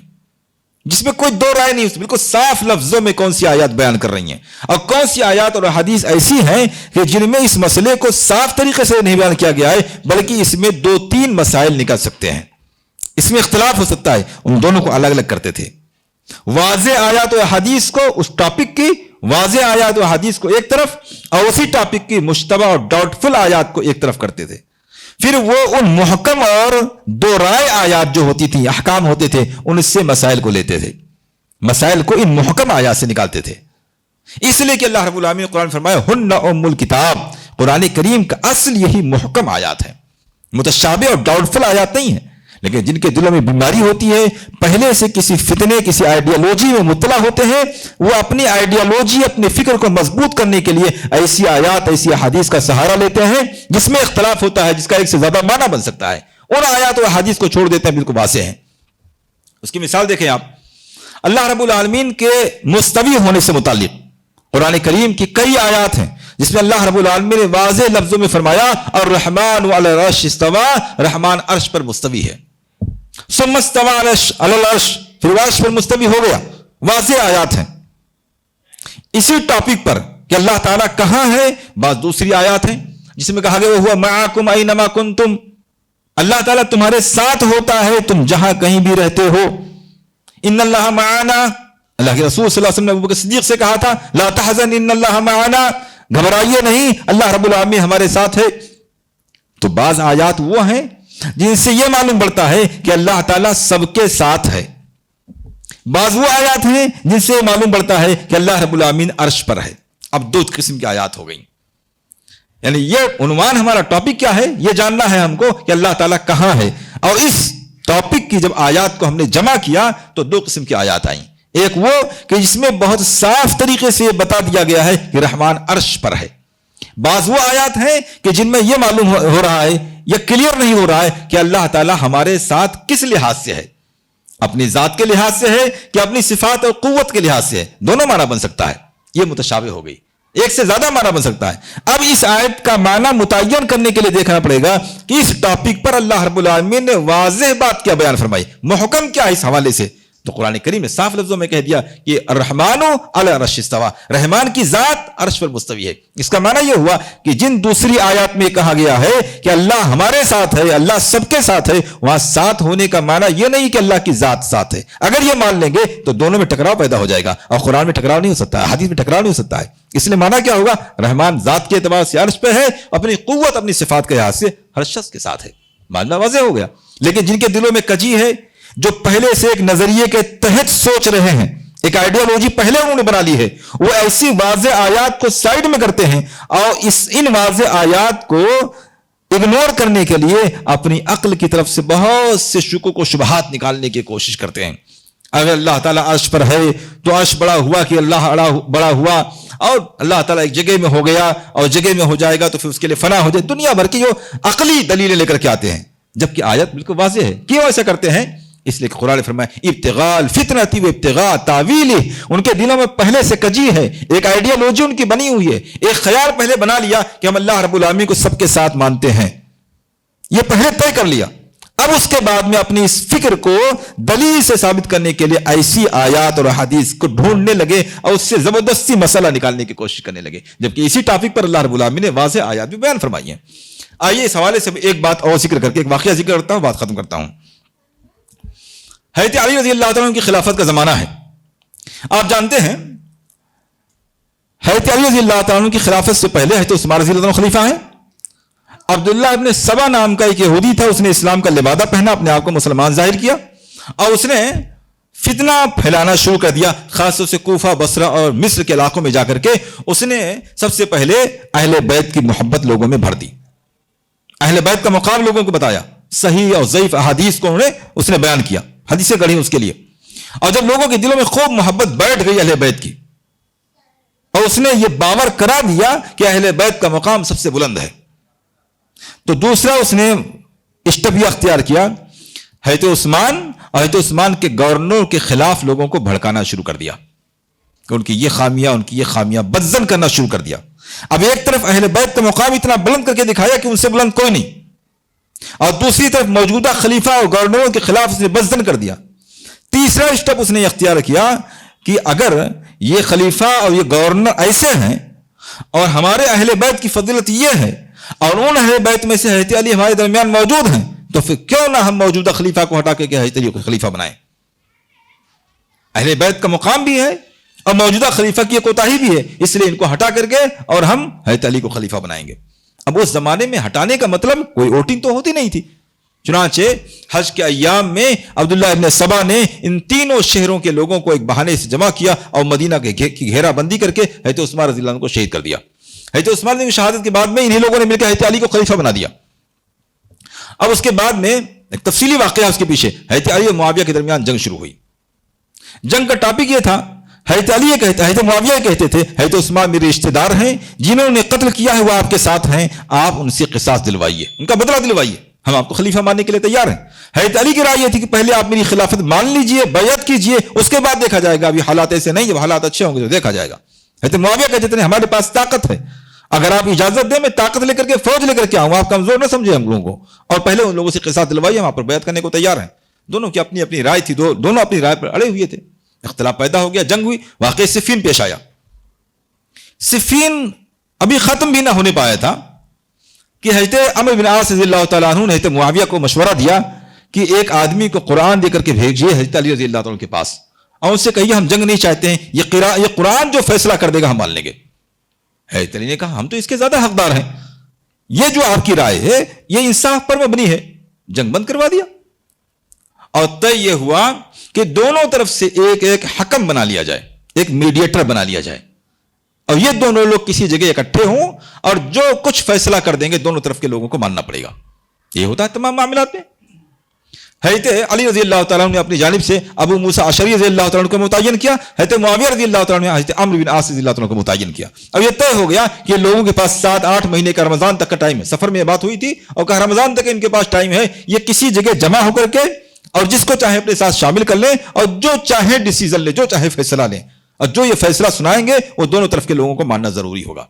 Speaker 1: جس میں کوئی دو رائے نہیں، بالکل صاف لفظوں میں کون سی آیات بیان کر رہی ہیں، اور کون سی آیات اور احادیث ایسی ہیں کہ جن میں اس مسئلے کو صاف طریقے سے نہیں بیان کیا گیا ہے، بلکہ اس میں دو تین مسائل نکل سکتے ہیں، اس میں اختلاف ہو سکتا ہے. ان دونوں کو الگ الگ کرتے تھے. واضح آیات و حدیث کو، اس ٹاپک کی واضح آیات و حدیث کو ایک طرف، اور اسی ٹاپک کی مشتبہ اور ڈاؤٹ فل آیات کو ایک طرف کرتے تھے. پھر وہ ان محکم اور دو رائے آیات جو ہوتی تھیں، احکام ہوتے تھے، ان سے مسائل کو لیتے تھے، مسائل کو ان محکم آیات سے نکالتے تھے. اس لیے کہ اللہ رب العالمین نے قرآن فرمایا ہن ام الکتاب، قرآن کریم کا اصل یہی محکم آیات ہے، متشابہ اور ڈاؤٹ فل آیات نہیں ہے. لیکن جن کے دلوں میں بیماری ہوتی ہے، پہلے سے کسی فتنے کسی آئیڈیالوجی میں مبتلا ہوتے ہیں، وہ اپنی آئیڈیالوجی اپنے فکر کو مضبوط کرنے کے لیے ایسی آیات ایسی احادیث کا سہارا لیتے ہیں جس میں اختلاف ہوتا ہے، جس کا ایک سے زیادہ معنی بن سکتا ہے، اور آیات و احادیث کو چھوڑ دیتے ہیں، بالکل واضح ہیں۔ اس کی مثال دیکھیں آپ، اللہ رب العالمین کے مستوی ہونے سے متعلق قرآن کریم کی کئی آیات ہیں جس میں اللہ رب العالمین نے واضح لفظوں میں فرمایا الرحمن علی العرش استوى، رحمان عرش پر مستوی ہے، ثم استوى علی العرش، پھر عرش پر مستوی ہو گیا، واضح آیات ہیں۔ اسی ٹاپک پر کہ اللہ تعالیٰ کہاں ہے، بعض دوسری آیات ہیں جس میں کہا گیا وہ معکم اینما کنتم، اللہ تعالیٰ تمہارے ساتھ ہوتا ہے تم جہاں کہیں بھی رہتے ہو۔ ان اللہ معنا، اللہ کے رسول صلی اللہ علیہ وسلم نے ابوبکر صدیق سے کہا تھا لا تحزن ان اللہ معنا، گھبرائیے نہیں، اللہ رب العالمین ہمارے ساتھ ہے۔ تو بعض آیات وہ ہیں جن سے یہ معلوم پڑتا ہے کہ اللہ تعالیٰ سب کے ساتھ ہے، بعض وہ آیات ہیں جن سے معلوم پڑتا ہے کہ اللہ رب العالمین عرش پر ہے۔ اب دو قسم کی آیات ہو گئیں، یعنی یہ عنوان ہمارا ٹاپک کیا ہے، یہ جاننا ہے ہم کو کہ اللہ تعالیٰ کہاں ہے، اور اس ٹاپک کی جب آیات کو ہم نے جمع کیا تو دو قسم کی آیات آئیں۔ ایک وہ کہ جس میں بہت صاف طریقے سے یہ بتا دیا گیا ہے کہ رحمان عرش پر ہے، بعض وہ آیات ہیں کہ جن میں یہ معلوم ہو رہا ہے، یہ کلیئر نہیں ہو رہا ہے کہ اللہ تعالیٰ ہمارے ساتھ کس لحاظ سے ہے، اپنی ذات کے لحاظ سے ہے کہ اپنی صفات اور قوت کے لحاظ سے ہے، دونوں معنی بن سکتا ہے، یہ متشابہ ہو گئی، ایک سے زیادہ معنی بن سکتا ہے۔ اب اس آیت کا معنی متعین کرنے کے لیے دیکھنا پڑے گا کہ اس ٹاپک پر اللہ رب العالمین نے واضح بات کیا بیان فرمائی، محکم کیا اس حوالے سے، تو قرآن کریم نے صاف لفظوں میں کہہ دیا کہ الرحمن علی العرش استوى، رحمان کی ذات عرش پر مستوی ہے۔ اس کا معنی یہ ہوا کہ جن دوسری آیات میں کہا گیا ہے کہ اللہ ہمارے ساتھ ہے، اللہ سب کے ساتھ ہے، وہاں ساتھ ہونے کا معنی یہ نہیں کہ اللہ کی ذات ساتھ ہے، اگر یہ مان لیں گے تو دونوں میں ٹکراؤ پیدا ہو جائے گا، اور قرآن میں ٹکراؤ نہیں ہو سکتا ہے، حدیث میں ٹکراؤ نہیں ہو سکتا ہے۔ اس لیے معنی کیا ہوگا، رحمان ذات کے اعتبار سے عرش پہ ہے، اپنی قوت اپنی صفات کے لحاظ سے ہر شخص کے ساتھ ہے، معنی واضح ہو گیا۔ لیکن جن کے دلوں میں کجی ہے، جو پہلے سے ایک نظریے کے تحت سوچ رہے ہیں، ایک آئیڈیالوجی پہلے انہوں نے بنا لی ہے، وہ ایسی واضح آیات کو سائیڈ میں کرتے ہیں اور ان واضح آیات کو اگنور کرنے کے لیے اپنی عقل کی طرف سے بہت سے شکوک و شبہات نکالنے کی کوشش کرتے ہیں۔ اگر اللہ تعالیٰ عرش پر ہے تو عرش بڑا ہوا کہ اللہ بڑا ہوا، اور اللہ تعالیٰ ایک جگہ میں ہو گیا اور جگہ میں ہو جائے گا تو پھر اس کے لیے فنا ہو جائے، دنیا بھر کی جو عقلی دلیلیں لے کر کے آتے ہیں، جبکہ آیت بالکل واضح ہے۔ کیوں ایسا کرتے ہیں؟ اس لیے کہ قرآن نے فرمایا ابتغاء الفتنۃ و ابتغاء تاویلہ، ان کے دلوں میں پہلے سے کجی ہے، ایک آئیڈیالوجی ان کی بنی ہوئی ہے، ایک خیال پہلے بنا لیا کہ ہم اللہ رب العالمین کو سب کے ساتھ مانتے ہیں، یہ پہلے طے کر لیا۔ اب اس کے بعد میں اپنی اس فکر کو دلیل سے ثابت کرنے کے لیے ایسی آیات اور احادیث کو ڈھونڈنے لگے اور اس سے زبردستی مسئلہ نکالنے کی کوشش کرنے لگے، جبکہ اسی ٹاپک پر اللہ رب العالمین نے واضح آیات بھی بیان فرمائی ہیں۔ آئیے اس حوالے سے ایک بات اور ذکر کر کے ایک واقعہ ذکر کرتا ہوں، بات ختم کرتا ہوں۔ حضرت علی رضی اللہ تعالیٰ کی خلافت کا زمانہ ہے، آپ جانتے ہیں حضرت علی رضی اللہ تعالیٰ کی خلافت سے پہلے حضرت عثمان رضی اللہ عنہ خلیفہ ہیں۔ عبداللہ ابن سبا نام کا ایک یہودی تھا، اس نے اسلام کا لبادہ پہنا، اپنے آپ کو مسلمان ظاہر کیا اور اس نے فتنہ پھیلانا شروع کر دیا، خاص طور سے کوفہ، بصرہ اور مصر کے علاقوں میں جا کر کے اس نے سب سے پہلے اہل بیت کی محبت لوگوں میں بھر دی، اہل بیت کا مقام لوگوں کو بتایا، صحیح اور ضعیف احادیث کو اس نے بیان کیا، حدیثیں گڑھی اس کے لیے، اور جب لوگوں کے دلوں میں خوب محبت بیٹھ گئی اہل بیت کی اور اس نے یہ باور کرا دیا کہ اہل بیت کا مقام سب سے بلند ہے، تو دوسرا اس نے اشتبیہ اختیار کیا، حضرت عثمان اور حضرت عثمان کے گورنر کے خلاف لوگوں کو بھڑکانا شروع کر دیا کہ ان کی یہ خامیاں بدزن کرنا شروع کر دیا۔ اب ایک طرف اہل بیت کا مقام اتنا بلند کر کے دکھایا کہ ان سے بلند کوئی نہیں، اور دوسری طرف موجودہ خلیفہ اور گورنروں کے خلاف اس نے بدزن کر دیا۔ تیسرا اسٹیپ اس نے اختیار کیا کہ اگر یہ خلیفہ اور یہ گورنر ایسے ہیں اور ہمارے اہل بیت کی فضیلت یہ ہے اور ان اہل بیت میں سے حضرت علی ہمارے درمیان موجود ہیں، تو پھر کیوں نہ ہم موجودہ خلیفہ کو ہٹا کے حضرت علی کو خلیفہ بنائیں، اہل بیت کا مقام بھی ہے اور موجودہ خلیفہ کی کوتاہی بھی ہے، اس لیے ان کو ہٹا کر کے اور ہم حضرت علی کو خلیفہ بنائیں گے۔ اب اس زمانے میں ہٹانے کا مطلب کوئی ووٹنگ تو ہوتی نہیں تھی، چنانچہ حج کے ایام میں عبداللہ ابن سبا نے ان تینوں شہروں کے لوگوں کو ایک بہانے سے جمع کیا اور مدینہ کی گھیرا بندی کر کے حضرت عثمان رضی اللہ عنہ کو شہید کر دیا۔ حضرت عثمان کی شہادت کے بعد میں انہی لوگوں نے مل کے حضرت علی کو خلیفہ بنا دیا۔ اب اس کے بعد میں ایک تفصیلی واقعہ اس کے پیچھے. حضرت علی اور معاویہ کے درمیان جنگ شروع ہوئی. جنگ کا ٹاپک یہ تھا، حضرت علی کہتے، حضرت معاویہ کہتے تھے حضرت عثمان میرے رشتہ دار ہیں، جنہوں نے قتل کیا ہے وہ آپ کے ساتھ ہیں، آپ ان سے قصاص دلوائیے، ان کا بدلہ دلوائیے، ہم آپ کو خلیفہ ماننے کے لیے تیار ہیں. حضرت علی کی رائے یہ تھی کہ پہلے آپ میری خلافت مان لیجئے، بیعت کیجئے، اس کے بعد دیکھا جائے گا. ابھی حالات ایسے نہیں، جب حالات اچھے ہوں گے تو دیکھا جائے گا. حضرت معاویہ کہتے تھے ہمارے پاس طاقت ہے، اگر آپ اجازت دیں میں طاقت لے کر کے فوج لے کر کے آؤں، آپ کمزور نہ سمجھیں ہم لوگوں کو، اور پہلے ان لوگوں سے قصاص دلوائیے، ہم آپ پر بیعت کرنے کو تیار ہیں. دونوں کی اپنی اپنی رائے تھی، دونوں اپنی رائے پر اڑے ہوئے تھے. اختلاف پیدا ہو گیا، جنگ ہوئی، واقعی صفین پیش آیا. صفین ابھی ختم بھی نہ ہونے پایا تھا کہ حضرت عمرو بن عاص رضی اللہ تعالیٰ عنہ نے حضرت معاویہ کو مشورہ دیا کہ ایک آدمی کو قرآن دے کر کے بھیجیے حضرت علی رضی اللہ تعالیٰ کے پاس، اور ان سے کہیے ہم جنگ نہیں چاہتے ہیں، یہ قرآن جو فیصلہ کر دے گا ہم مان لیں گے. حضرت علی نے کہا ہم تو اس کے زیادہ حقدار ہیں، یہ جو آپ کی رائے ہے یہ انصاف پر مبنی ہے. جنگ بند کروا دیا، اور طے یہ ہوا کہ دونوں طرف سے ایک ایک حکم بنا لیا جائے، ایک میڈیٹر بنا لیا جائے، اور یہ دونوں لوگ کسی جگہ اکٹھے ہوں اور جو کچھ فیصلہ کر دیں گے دونوں طرف کے لوگوں کو ماننا پڑے گا. یہ ہوتا ہے تمام معاملات میں. حضرت علی رضی اللہ تعالیٰ عنہ نے اپنی جانب سے ابو موسیٰ اشعری رضی اللہ تعالیٰ عنہ کو متعین کیا، حضرت معاویہ رضی اللہ تعالیٰ عنہ نے حضرت عمرو بن عاص رضی اللہ تعالیٰ عنہ کو متعین کیا. اب یہ طے ہو گیا کہ لوگوں کے پاس 7-8 مہینے کا رمضان تک کا ٹائم ہے. سفر میں یہ بات ہوئی تھی اور کہا رمضان تک ان کے پاس ٹائم ہے، یہ کسی جگہ جمع ہو کر کے اور جس کو چاہے اپنے ساتھ شامل کر لیں اور جو چاہے ڈیسیژن لیں، جو چاہے فیصلہ لیں، اور جو یہ فیصلہ سنائیں گے وہ دونوں طرف کے لوگوں کو ماننا ضروری ہوگا.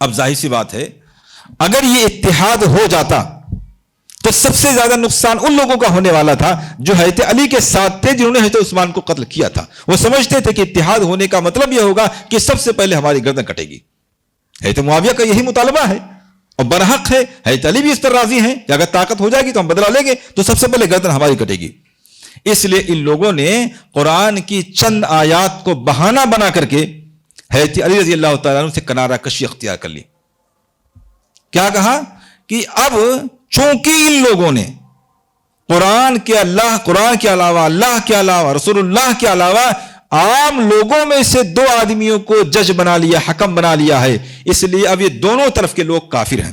Speaker 1: اب ظاہر سی بات ہے اگر یہ اتحاد ہو جاتا تو سب سے زیادہ نقصان ان لوگوں کا ہونے والا تھا جو حضرت علی کے ساتھ تھے، جنہوں نے حضرت عثمان کو قتل کیا تھا. وہ سمجھتے تھے کہ اتحاد ہونے کا مطلب یہ ہوگا کہ سب سے پہلے ہماری گردن کٹے گی. حضرت معاویہ کا یہی مطالبہ ہے اور برحق ہے. حضرت علی بھی اس پر راضی ہیں کہ اگر طاقت ہو جائے گی تو ہم بدلہ لیں گے، تو سب سے پہلے گردن ہماری کٹے گی. اس لیے ان لوگوں نے قرآن کی چند آیات کو بہانہ بنا کر کے حضرت علی رضی اللہ تعالیٰ عنہ سے کنارہ کشی اختیار کر لی. کیا کہا کہ اب چونکہ ان لوگوں نے قرآن کے علاوہ اللہ کے علاوہ رسول اللہ کے علاوہ عام لوگوں میں سے 2 آدمیوں کو جج بنا لیا، حکم بنا لیا ہے، اس لیے اب یہ دونوں طرف کے لوگ کافر ہیں.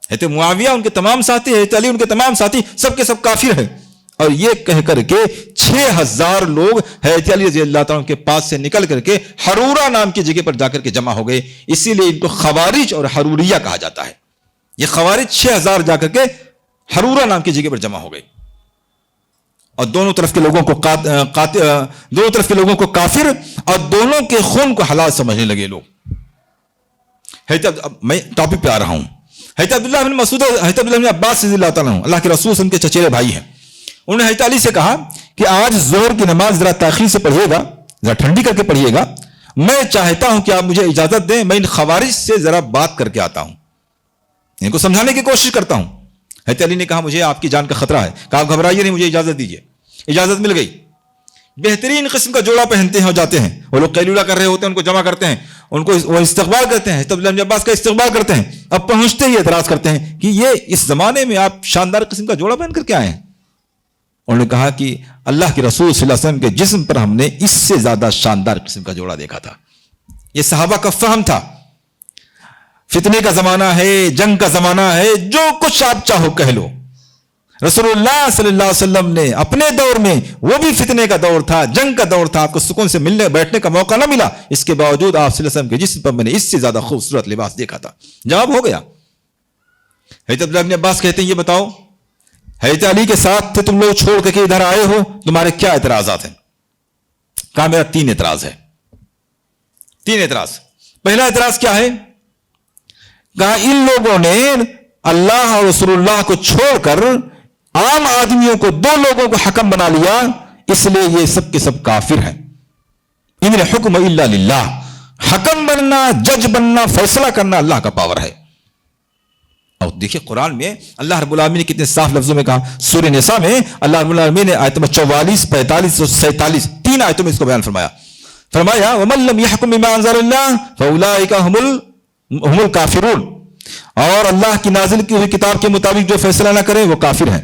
Speaker 1: حضرت معاویہ ان کے تمام ساتھی، حضرت علی ان کے تمام ساتھی، سب کے سب کافر ہیں. اور یہ کہہ کر کے 6000 لوگ حضرت علی رضی اللہ تعالیٰ کے پاس سے نکل کر کے حرورہ نام کی جگہ پر جا کر کے جمع ہو گئے. اسی لیے ان کو خوارج اور حروریہ کہا جاتا ہے. یہ خوارج 6000 جا کر کے حرورہ نام کی جگہ پر جمع ہو گئے اور دونوں طرف کے لوگوں کو کافر اور دونوں کے خون کو حلال سمجھنے لگے لوگ. میں ٹاپک پہ آ رہا ہوں. حضرت عبداللہ بن مسعود، حضرت عبداللہ بن عباس رضی اللہ تعالیٰ عنہ، اللہ کے رسول ان کے چچیرے بھائی ہیں، انہوں نے حضرت علی سے کہا کہ آج ظہر کی نماز ذرا تاخیر سے پڑھیے گا، ذرا ٹھنڈی کر کے پڑھیے گا، میں چاہتا ہوں کہ آپ مجھے اجازت دیں، میں ان خوارج سے ذرا بات کر کے آتا ہوں، ان کو سمجھانے کی کوشش کرتا ہوں. حضرت علی نے کہا مجھے آپ کی جان کا خطرہ ہے. کہا آپ گھبرائیے نہیں، مجھے اجازت دیجیے. اجازت مل گئی. بہترین قسم کا جوڑا پہنتے ہیں اور جاتے ہیں. وہ لوگ قیلولہ کر رہے ہوتے ہیں، ان کو جمع کرتے ہیں، ان کو وہ استقبال کرتے ہیں، حضرت عبداللہ بن عباس کا استقبال کرتے ہیں. اب پہنچتے ہی اعتراض کرتے ہیں کہ یہ اس زمانے میں آپ شاندار قسم کا جوڑا پہن کر کے آئے ہیں. انہوں نے کہا کہ اللہ کے رسول صلی اللہ علیہ وسلم کے جسم پر ہم نے اس سے زیادہ شاندار قسم کا جوڑا دیکھا تھا. یہ صحابہ کا فہم تھا. فتنے کا زمانہ ہے، جنگ کا زمانہ ہے، جو کچھ آپ چاہو کہہ لو. رسول اللہ صلی اللہ علیہ وسلم نے اپنے دور میں، وہ بھی فتنے کا دور تھا، جنگ کا دور تھا، آپ کو سکون سے ملنے بیٹھنے کا موقع نہ ملا، اس کے باوجود آپ صلی اللہ علیہ وسلم کے جسم پر میں نے اس سے زیادہ خوبصورت لباس دیکھا تھا. جواب ہو گیا. حضرت عبداللہ بن عباس کہتے ہیں یہ بتاؤ حضرت علی کے ساتھ تھے تم لوگ، چھوڑ کر کے ادھر آئے ہو، تمہارے کیا اعتراضات ہیں؟ کہا میرا 3 اعتراض ہے. 3 اعتراض. پہلا اعتراض کیا ہے؟ کہا ان لوگوں نے اللہ اور رسول اللہ کو چھوڑ کر عام آدمیوں کو، 2 لوگوں کو حکم بنا لیا، اس لیے یہ سب کے سب کافر ہیں. ان الحکم الا للہ. حکم بننا، جج بننا، فیصلہ کرنا اللہ کا پاور ہے. اور دیکھیں قرآن میں اللہ رب العالمین نے کتنے صاف لفظوں میں کہا. سورہ نساء میں اللہ رب العالمین نے آیت نمبر 44، 45 اور 47 3 آیتوں میں اس کو بیان فرمایا. وَمَن لَّمْ يَحْكُم بِمَا أَنزَلَ اللَّهُ فَأُولَٰئِكَ هُمُ الْكَافِرُونَ. اور اللہ کی نازل کی ہوئی کتاب کے مطابق جو فیصلہ نہ کرے وہ کافر ہیں.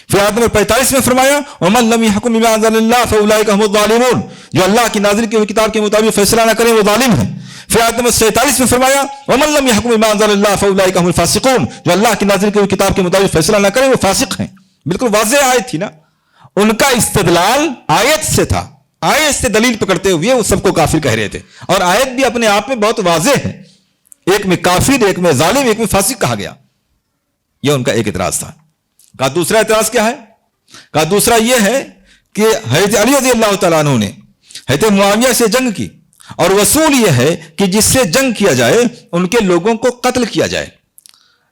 Speaker 1: پھر آیت نمبر 45 میں فرمایا وَمَن لَّمْ يَحْكُم بِمَا أَنزَلَ اللَّهُ فَأُولَٰئِكَ هُمُ الظَّالِمُونَ. جو اللہ کی نازل کی ہوئی کتاب کے مطابق فیصلہ نہ کرے وہ ظالم ہیں. پھر آیت نمبر 47 میں فرمایا وَمَن لَّمْ يَحْكُم بِمَا أَنزَلَ اللَّهُ فَأُولَٰئِكَ هُمُ الْفَاسِقُونَ، جو اللہ کی نازل کی ہوئی کتاب کے مطابق فیصلہ نہ کریں وہ فاسق ہیں. بالکل واضح آیت تھی نا. ان کا استدلال آیت سے تھا، آیت سے دلیل پکڑتے ہوئے وہ سب کو کافر کہہ رہے تھے، اور آیت بھی اپنے آپ میں بہت واضح ہے. ایک میں کافر، ایک میں ظالم، ایک میں فاسق کہا گیا. یہ ان کا ایک اعتراض تھا. کہا دوسرا اعتراض کیا ہے؟ کہا دوسرا یہ ہے کہ حضرت علی رضی اللہ تعالیٰ عنہ نے حضرت معاویہ سے جنگ کی، اور اصول یہ ہے کہ جس سے جنگ کیا جائے ان کے لوگوں کو قتل کیا جائے،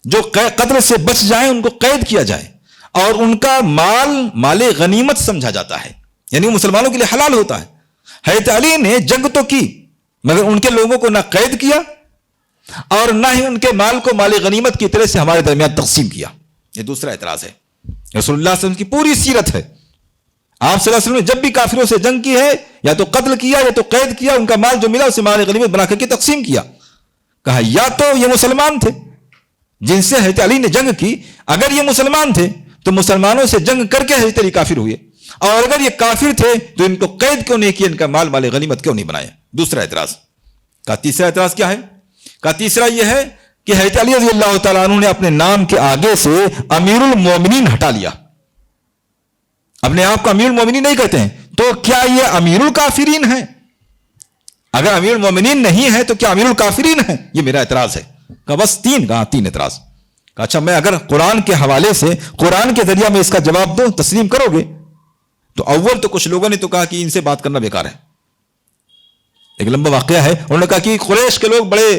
Speaker 1: جو قتل سے بچ جائیں ان کو قید کیا جائے، اور ان کا مال غنیمت سمجھا جاتا ہے، یعنی وہ مسلمانوں کے لیے حلال ہوتا ہے. حضرت علی نے جنگ تو کی مگر ان کے لوگوں کو نہ قید کیا اور نہ ہی ان کے مال کو مال غنیمت کی طرح سے ہمارے درمیان تقسیم کیا. یہ دوسرا اعتراض ہے. رسول اللہ صلی اللہ علیہ وسلم کی پوری سیرت ہے. آپ صلی اللہ علیہ وسلم نے جب بھی کافروں سے جنگ کی ہے یا تو قتل کیا یا تو قید کیا، ان کا مال جو ملا اسے مال غنیمت بنا کر کے تقسیم کیا. کہا یا تو یہ مسلمان تھے جن سے حضرت علی نے جنگ کی، اگر یہ مسلمان تھے تو مسلمانوں سے جنگ کر کے حضرت علی کافر ہوئے، اور اگر یہ کافر تھے تو ان کو قید کیوں نہیں کیا، ان کا مال غنیمت کیوں نہیں بنایا. دوسرا اعتراض. کہا تیسرا اعتراض کیا ہے؟ کہا تیسرا یہ ہے کہ حضرت علی رضی اللہ تعالیٰ عنہ نے اپنے نام کے آگے سے امیر المومنین ہٹا لیا. اپنے آپ کو امیر المومنین نہیں کہتے ہیں، تو کیا یہ امیر الکافرین ہے؟ اگر امیر المومنین نہیں ہے تو کیا امیر الکافرین ہے؟ یہ میرا اعتراض ہے. کہا بس تین اعتراض. کہا اچھا میں اگر قرآن کے حوالے سے قرآن کے ذریعہ میں اس کا جواب دوں تسلیم کرو گے؟ تو اول تو کچھ لوگوں نے تو کہا کہ ان سے بات کرنا بیکار ہے. ایک لمبا واقعہ ہے. انہوں نے کہا کہ قریش کے لوگ بڑے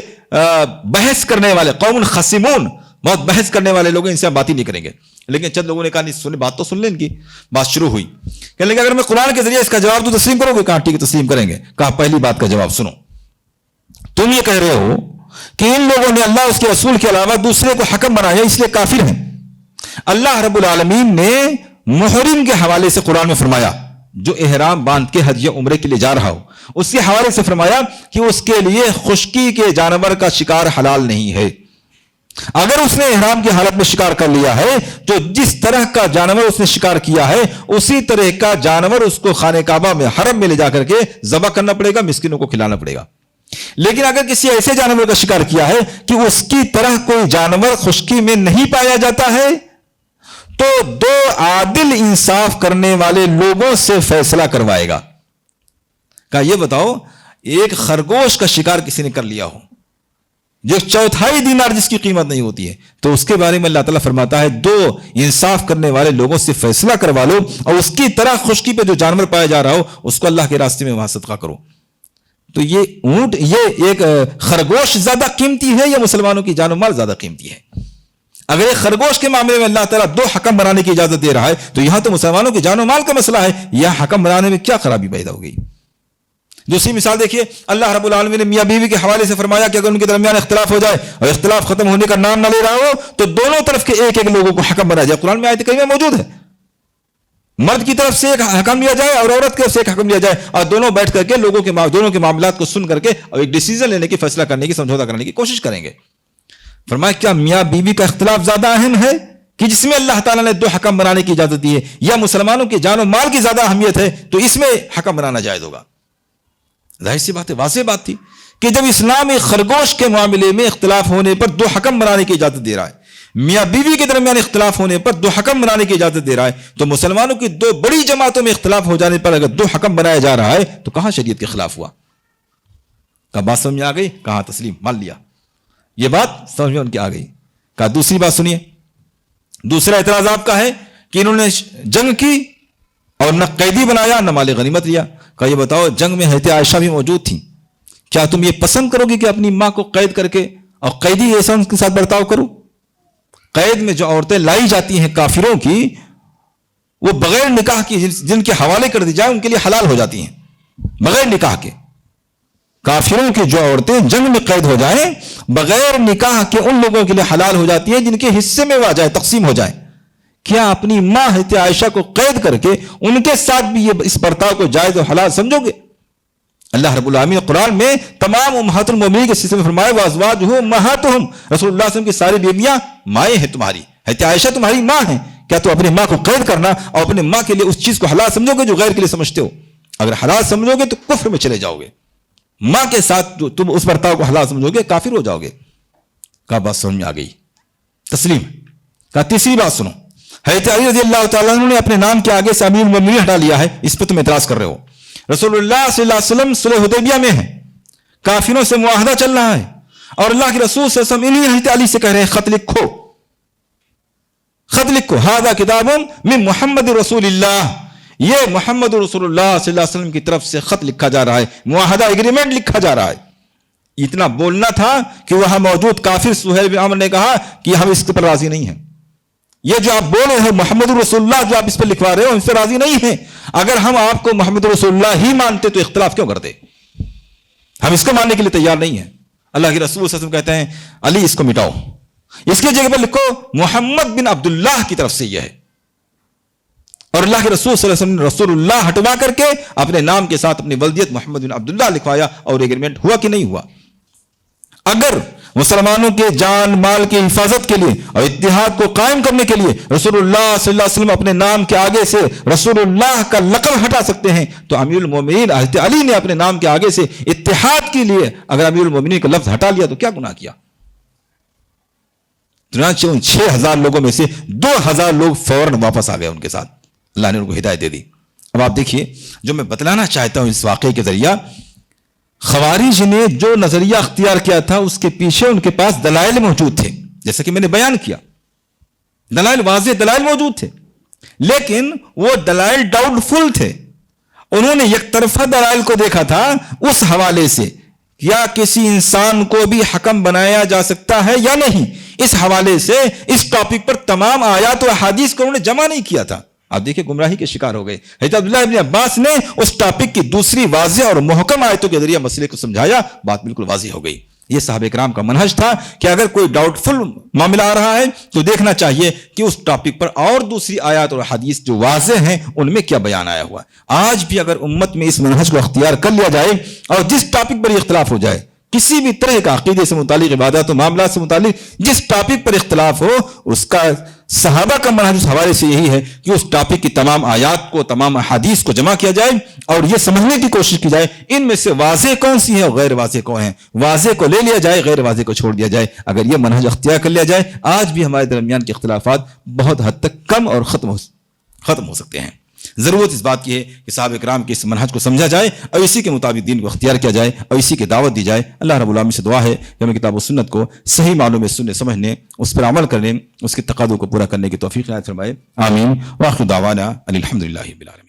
Speaker 1: بحث کرنے والے، قوم خصمون، بہت بحث کرنے والے لوگ، ان سے ہم بات ہی نہیں کریں گے. لیکن چند لوگوں نے کہا نہیں بات تو سن لیں ان کی. بات شروع ہوئی، کہنے لگے اگر میں قرآن کے ذریعے اس کا جواب دوں تسلیم کرو گے؟ کہا ٹھیک ہے تسلیم کریں گے. کہا پہلی بات کا جواب سنو. تم یہ کہہ رہے ہو کہ ان لوگوں نے اللہ اس کے رسول کے علاوہ دوسرے کو حکم بنایا اس لیے کافر ہیں. اللہ رب العالمین نے محرم کے حوالے سے قرآن میں فرمایا، جو احرام باندھ کے حج یا عمرے کے لیے جا رہا ہو اس کے حوالے سے فرمایا کہ اس کے لیے خشکی کے جانور کا شکار حلال نہیں ہے. اگر اس نے احرام کی حالت میں شکار کر لیا ہے تو جس طرح کا جانور اس نے شکار کیا ہے اسی طرح کا جانور اس کو خانہ کعبہ میں حرم میں لے جا کر کے ذبح کرنا پڑے گا، مسکینوں کو کھلانا پڑے گا. لیکن اگر کسی ایسے جانور کا شکار کیا ہے کہ اس کی طرح کوئی جانور خشکی میں نہیں پایا جاتا ہے تو دو عادل انصاف کرنے والے لوگوں سے فیصلہ کروائے گا. کہا یہ بتاؤ ایک خرگوش کا شکار کسی نے کر لیا ہو جو 1/4 دینار جس کی قیمت نہیں ہوتی ہے، تو اس کے بارے میں اللہ تعالیٰ فرماتا ہے دو انصاف کرنے والے لوگوں سے فیصلہ کروا لو، اور اس کی طرح خشکی پہ جو جانور پایا جا رہا ہو اس کو اللہ کے راستے میں وہاں صدقہ کرو. تو یہ اونٹ، یہ ایک خرگوش زیادہ قیمتی ہے یا مسلمانوں کی جان و مال زیادہ قیمتی ہے؟ اگر ایک خرگوش کے معاملے میں اللہ تعالیٰ 2 حکم بنانے کی اجازت دے رہا ہے تو یہاں تو مسلمانوں کی جان و مال کا مسئلہ ہے، یہاں حکم بنانے میں کیا خرابی پیدا ہو گئی؟ دوسری مثال دیکھیے، اللہ رب العالمین نے میاں بیوی کے حوالے سے فرمایا کہ اگر ان کے درمیان اختلاف ہو جائے اور اختلاف ختم ہونے کا نام نہ لے رہا ہو تو دونوں طرف کے ایک لوگوں کو حکم بنایا جائے. قرآن میں آیت کریمہ موجود ہے، مرد کی طرف سے ایک حکم لیا جائے اور عورت کی طرف سے ایک حکم لیا جائے، اور دونوں بیٹھ کر کے دونوں کے معاملات کو سن کر کے اور ایک ڈیسیژن لینے کی، فیصلہ کرنے کی، سمجھوتا کرنے کی کوشش کریں گے. فرمایا کیا میاں بیوی کا اختلاف زیادہ اہم ہے کہ جس میں اللہ تعالیٰ نے 2 حکم بنانے کی اجازت دی ہے، یا مسلمانوں کی جان و مال کی زیادہ اہمیت ہے تو اس میں حکم بنانا جائز ہوگا؟ ظاہر سی بات ہے، واضح بات تھی کہ جب اسلام ایک خرگوش کے معاملے میں اختلاف ہونے پر 2 حکم بنانے کی اجازت دے رہا ہے، میاں بیوی کے درمیان اختلاف ہونے پر 2 حکم بنانے کی اجازت دے رہا ہے، تو مسلمانوں کی 2 بڑی جماعتوں میں اختلاف ہو جانے پر اگر 2 حکم بنایا جا رہا ہے تو کہاں شریعت کے خلاف ہوا؟ کہا بات سمجھ میں آ گئی؟ کہاں تسلیم مان لیا. یہ بات سمجھ میں ان کی آ گئی. کہا دوسری بات سنیے. دوسرا اعتراض آپ کا ہے کہ انہوں نے جنگ کی اور نہ قیدی بنایا نہ مال غنیمت لیا. کہا یہ بتاؤ جنگ میں حضرت عائشہ بھی موجود تھیں، کیا تم یہ پسند کرو گے کہ اپنی ماں کو قید کر کے اور قیدی ایسا ان کے ساتھ برتاؤ کرو؟ قید میں جو عورتیں لائی جاتی ہیں کافروں کی، وہ بغیر نکاح کی جن کے حوالے کر دی جائے ان کے لیے حلال ہو جاتی ہیں بغیر نکاح کے. کافروں کی جو عورتیں جنگ میں قید ہو جائیں بغیر نکاح کے ان لوگوں کے لیے حلال ہو جاتی ہیں جن کے حصے میں وہ آ جائے، تقسیم ہو جائے. کیا اپنی ماں حضرت عائشہ کو قید کر کے ان کے ساتھ بھی یہ اس برتاؤ کو جائز و حلال سمجھو گے؟ اللہ رب العالمین نے قرآن میں تمام امہات المومنین کے سلسلے میں فرمایا وازواجہ امہاتہم، رسول اللہ صلی اللہ علیہ وسلم کی ساری بیویاں مائیں ہیں تمہاری، حضرت عائشہ تمہاری ماں ہیں. کیا تم اپنی ماں کو قید کرنا اور اپنے ماں کے لیے اس چیز کو حلال سمجھو گے جو غیر کے لیے سمجھتے ہو؟ اگر حلال سمجھو گے تو کفر میں چلے جاؤ گے. ماں کے ساتھ تم اس برتاؤ کو حلال سمجھو گے کافر ہو جاؤ گے. کہا بات سمجھ میں آ گئی. تسلیم. کہا تیسری بات سنو. حضرت علی رضی اللہ تعالیٰ عنہ نے اپنے نام کے آگے سے امیر المومنین ہٹا لیا ہے, اس پہ تم اعتراض کر رہے ہو. رسول اللہ صلی اللہ علیہ وسلم صلح حدیبیہ میں ہیں, کافروں سے معاہدہ چل رہا ہے, اور اللہ کے رسول صلی اللہ علیہ وسلم انہی حضرت علی سے کہہ رہے ہیں خط لکھو, خط لکھو. ھذا کتاب من محمد رسول اللہ, یہ محمد رسول اللہ صلی اللہ علیہ وسلم کی طرف سے خط لکھا جا رہا ہے, معاہدہ ایگریمنٹ لکھا جا رہا ہے. اتنا بولنا تھا کہ وہاں موجود کافر سہیل بن عمرو نے کہا کہ ہم اس پر راضی نہیں ہیں. یہ جو آپ بول رہے ہیں محمد رسول اللہ جو آپ اس پر لکھوا رہے ہو ہم سے راضی نہیں ہیں. اگر ہم آپ کو محمد رسول اللہ ہی مانتے تو اختلاف کیوں کرتے؟ ہم اس کو ماننے کے لیے تیار نہیں ہیں. اللہ کے رسول صلی اللہ علیہ وسلم کہتے ہیں علی اس کو مٹاؤ, اس کی جگہ پر لکھو محمد بن عبداللہ کی طرف سے یہ ہے. اور اللہ کے رسول صلی اللہ علیہ وسلم نے رسول اللہ ہٹوا کر کے اپنے نام کے ساتھ اپنی ولدیت محمد بن عبداللہ لکھوایا, اور ایگریمنٹ ہوا کہ نہیں ہوا؟ اگر مسلمانوں کے جان مال کی حفاظت کے لیے اور اتحاد کو قائم کرنے کے لیے رسول اللہ صلی اللہ علیہ وسلم اپنے نام کے آگے سے رسول اللہ کا لقب ہٹا سکتے ہیں, تو امیر المومنین حضرت علی نے اپنے نام کے آگے سے اتحاد کے لیے اگر امیر المومنین کا لفظ ہٹا لیا تو کیا گناہ کیا؟ چنانچہ ان 6000 لوگوں میں سے 2000 لوگ فوراً واپس آ گئے ان کے ساتھ. اللہ نے ان کو ہدایت دے دی. اب آپ دیکھیے جو میں بتلانا چاہتا ہوں اس واقعے کے ذریعہ, خوارج نے جو نظریہ اختیار کیا تھا اس کے پیچھے ان کے پاس دلائل موجود تھے, جیسا کہ میں نے بیان کیا, دلائل واضح دلائل موجود تھے, لیکن وہ دلائل ڈاؤٹ فل تھے. انہوں نے یک طرفہ دلائل کو دیکھا تھا اس حوالے سے کیا کسی انسان کو بھی حکم بنایا جا سکتا ہے یا نہیں, اس حوالے سے اس ٹاپک پر تمام آیات و احادیث کو انہوں نے جمع نہیں کیا تھا. آپ دیکھیں گمراہی کے شکار ہو گئے. حضرت عبداللہ ابن عباس نے اس ٹاپک کی دوسری واضح اور محکم آیتوں کے ذریعے مسئلے کو سمجھایا, بات بالکل واضح ہو گئی. یہ صحابہ کرام کا منہج تھا کہ اگر کوئی ڈاؤٹ فل معاملہ آ رہا ہے تو دیکھنا چاہیے کہ اس ٹاپک پر اور دوسری آیات اور حدیث جو واضح ہیں ان میں کیا بیان آیا ہوا ہے. آج بھی اگر امت میں اس منہج کو اختیار کر لیا جائے اور جس ٹاپک پر اختلاف ہو جائے, کسی بھی طرح کا عقیدے سے متعلق عبادات و معاملات سے متعلق جس ٹاپک پر اختلاف ہو, اس کا صحابہ کا منہج اس حوالے سے یہی ہے کہ اس ٹاپک کی تمام آیات کو تمام احادیث کو جمع کیا جائے اور یہ سمجھنے کی کوشش کی جائے ان میں سے واضح کون سی ہے اور غیر واضح کون ہے. واضح کو لے لیا جائے, غیر واضح کو چھوڑ دیا جائے. اگر یہ منہج اختیار کر لیا جائے آج بھی ہمارے درمیان کے اختلافات بہت حد تک کم اور ختم ہو سکتے ہیں. ضرورت اس بات کی ہے کہ صحابہ کرام کے اس منہج کو سمجھا جائے اور اسی کے مطابق دین کو اختیار کیا جائے اور اسی کی دعوت دی جائے. اللہ رب العالمین سے دعا ہے کہ ہمیں کتاب و سنت کو صحیح معنوں میں سننے سمجھنے, اس پر عمل کرنے, اس کے تقاضوں کو پورا کرنے کی توفیق عنایت فرمائے. آمین. وآخر دعوانا الحمدللہ رب العالمین.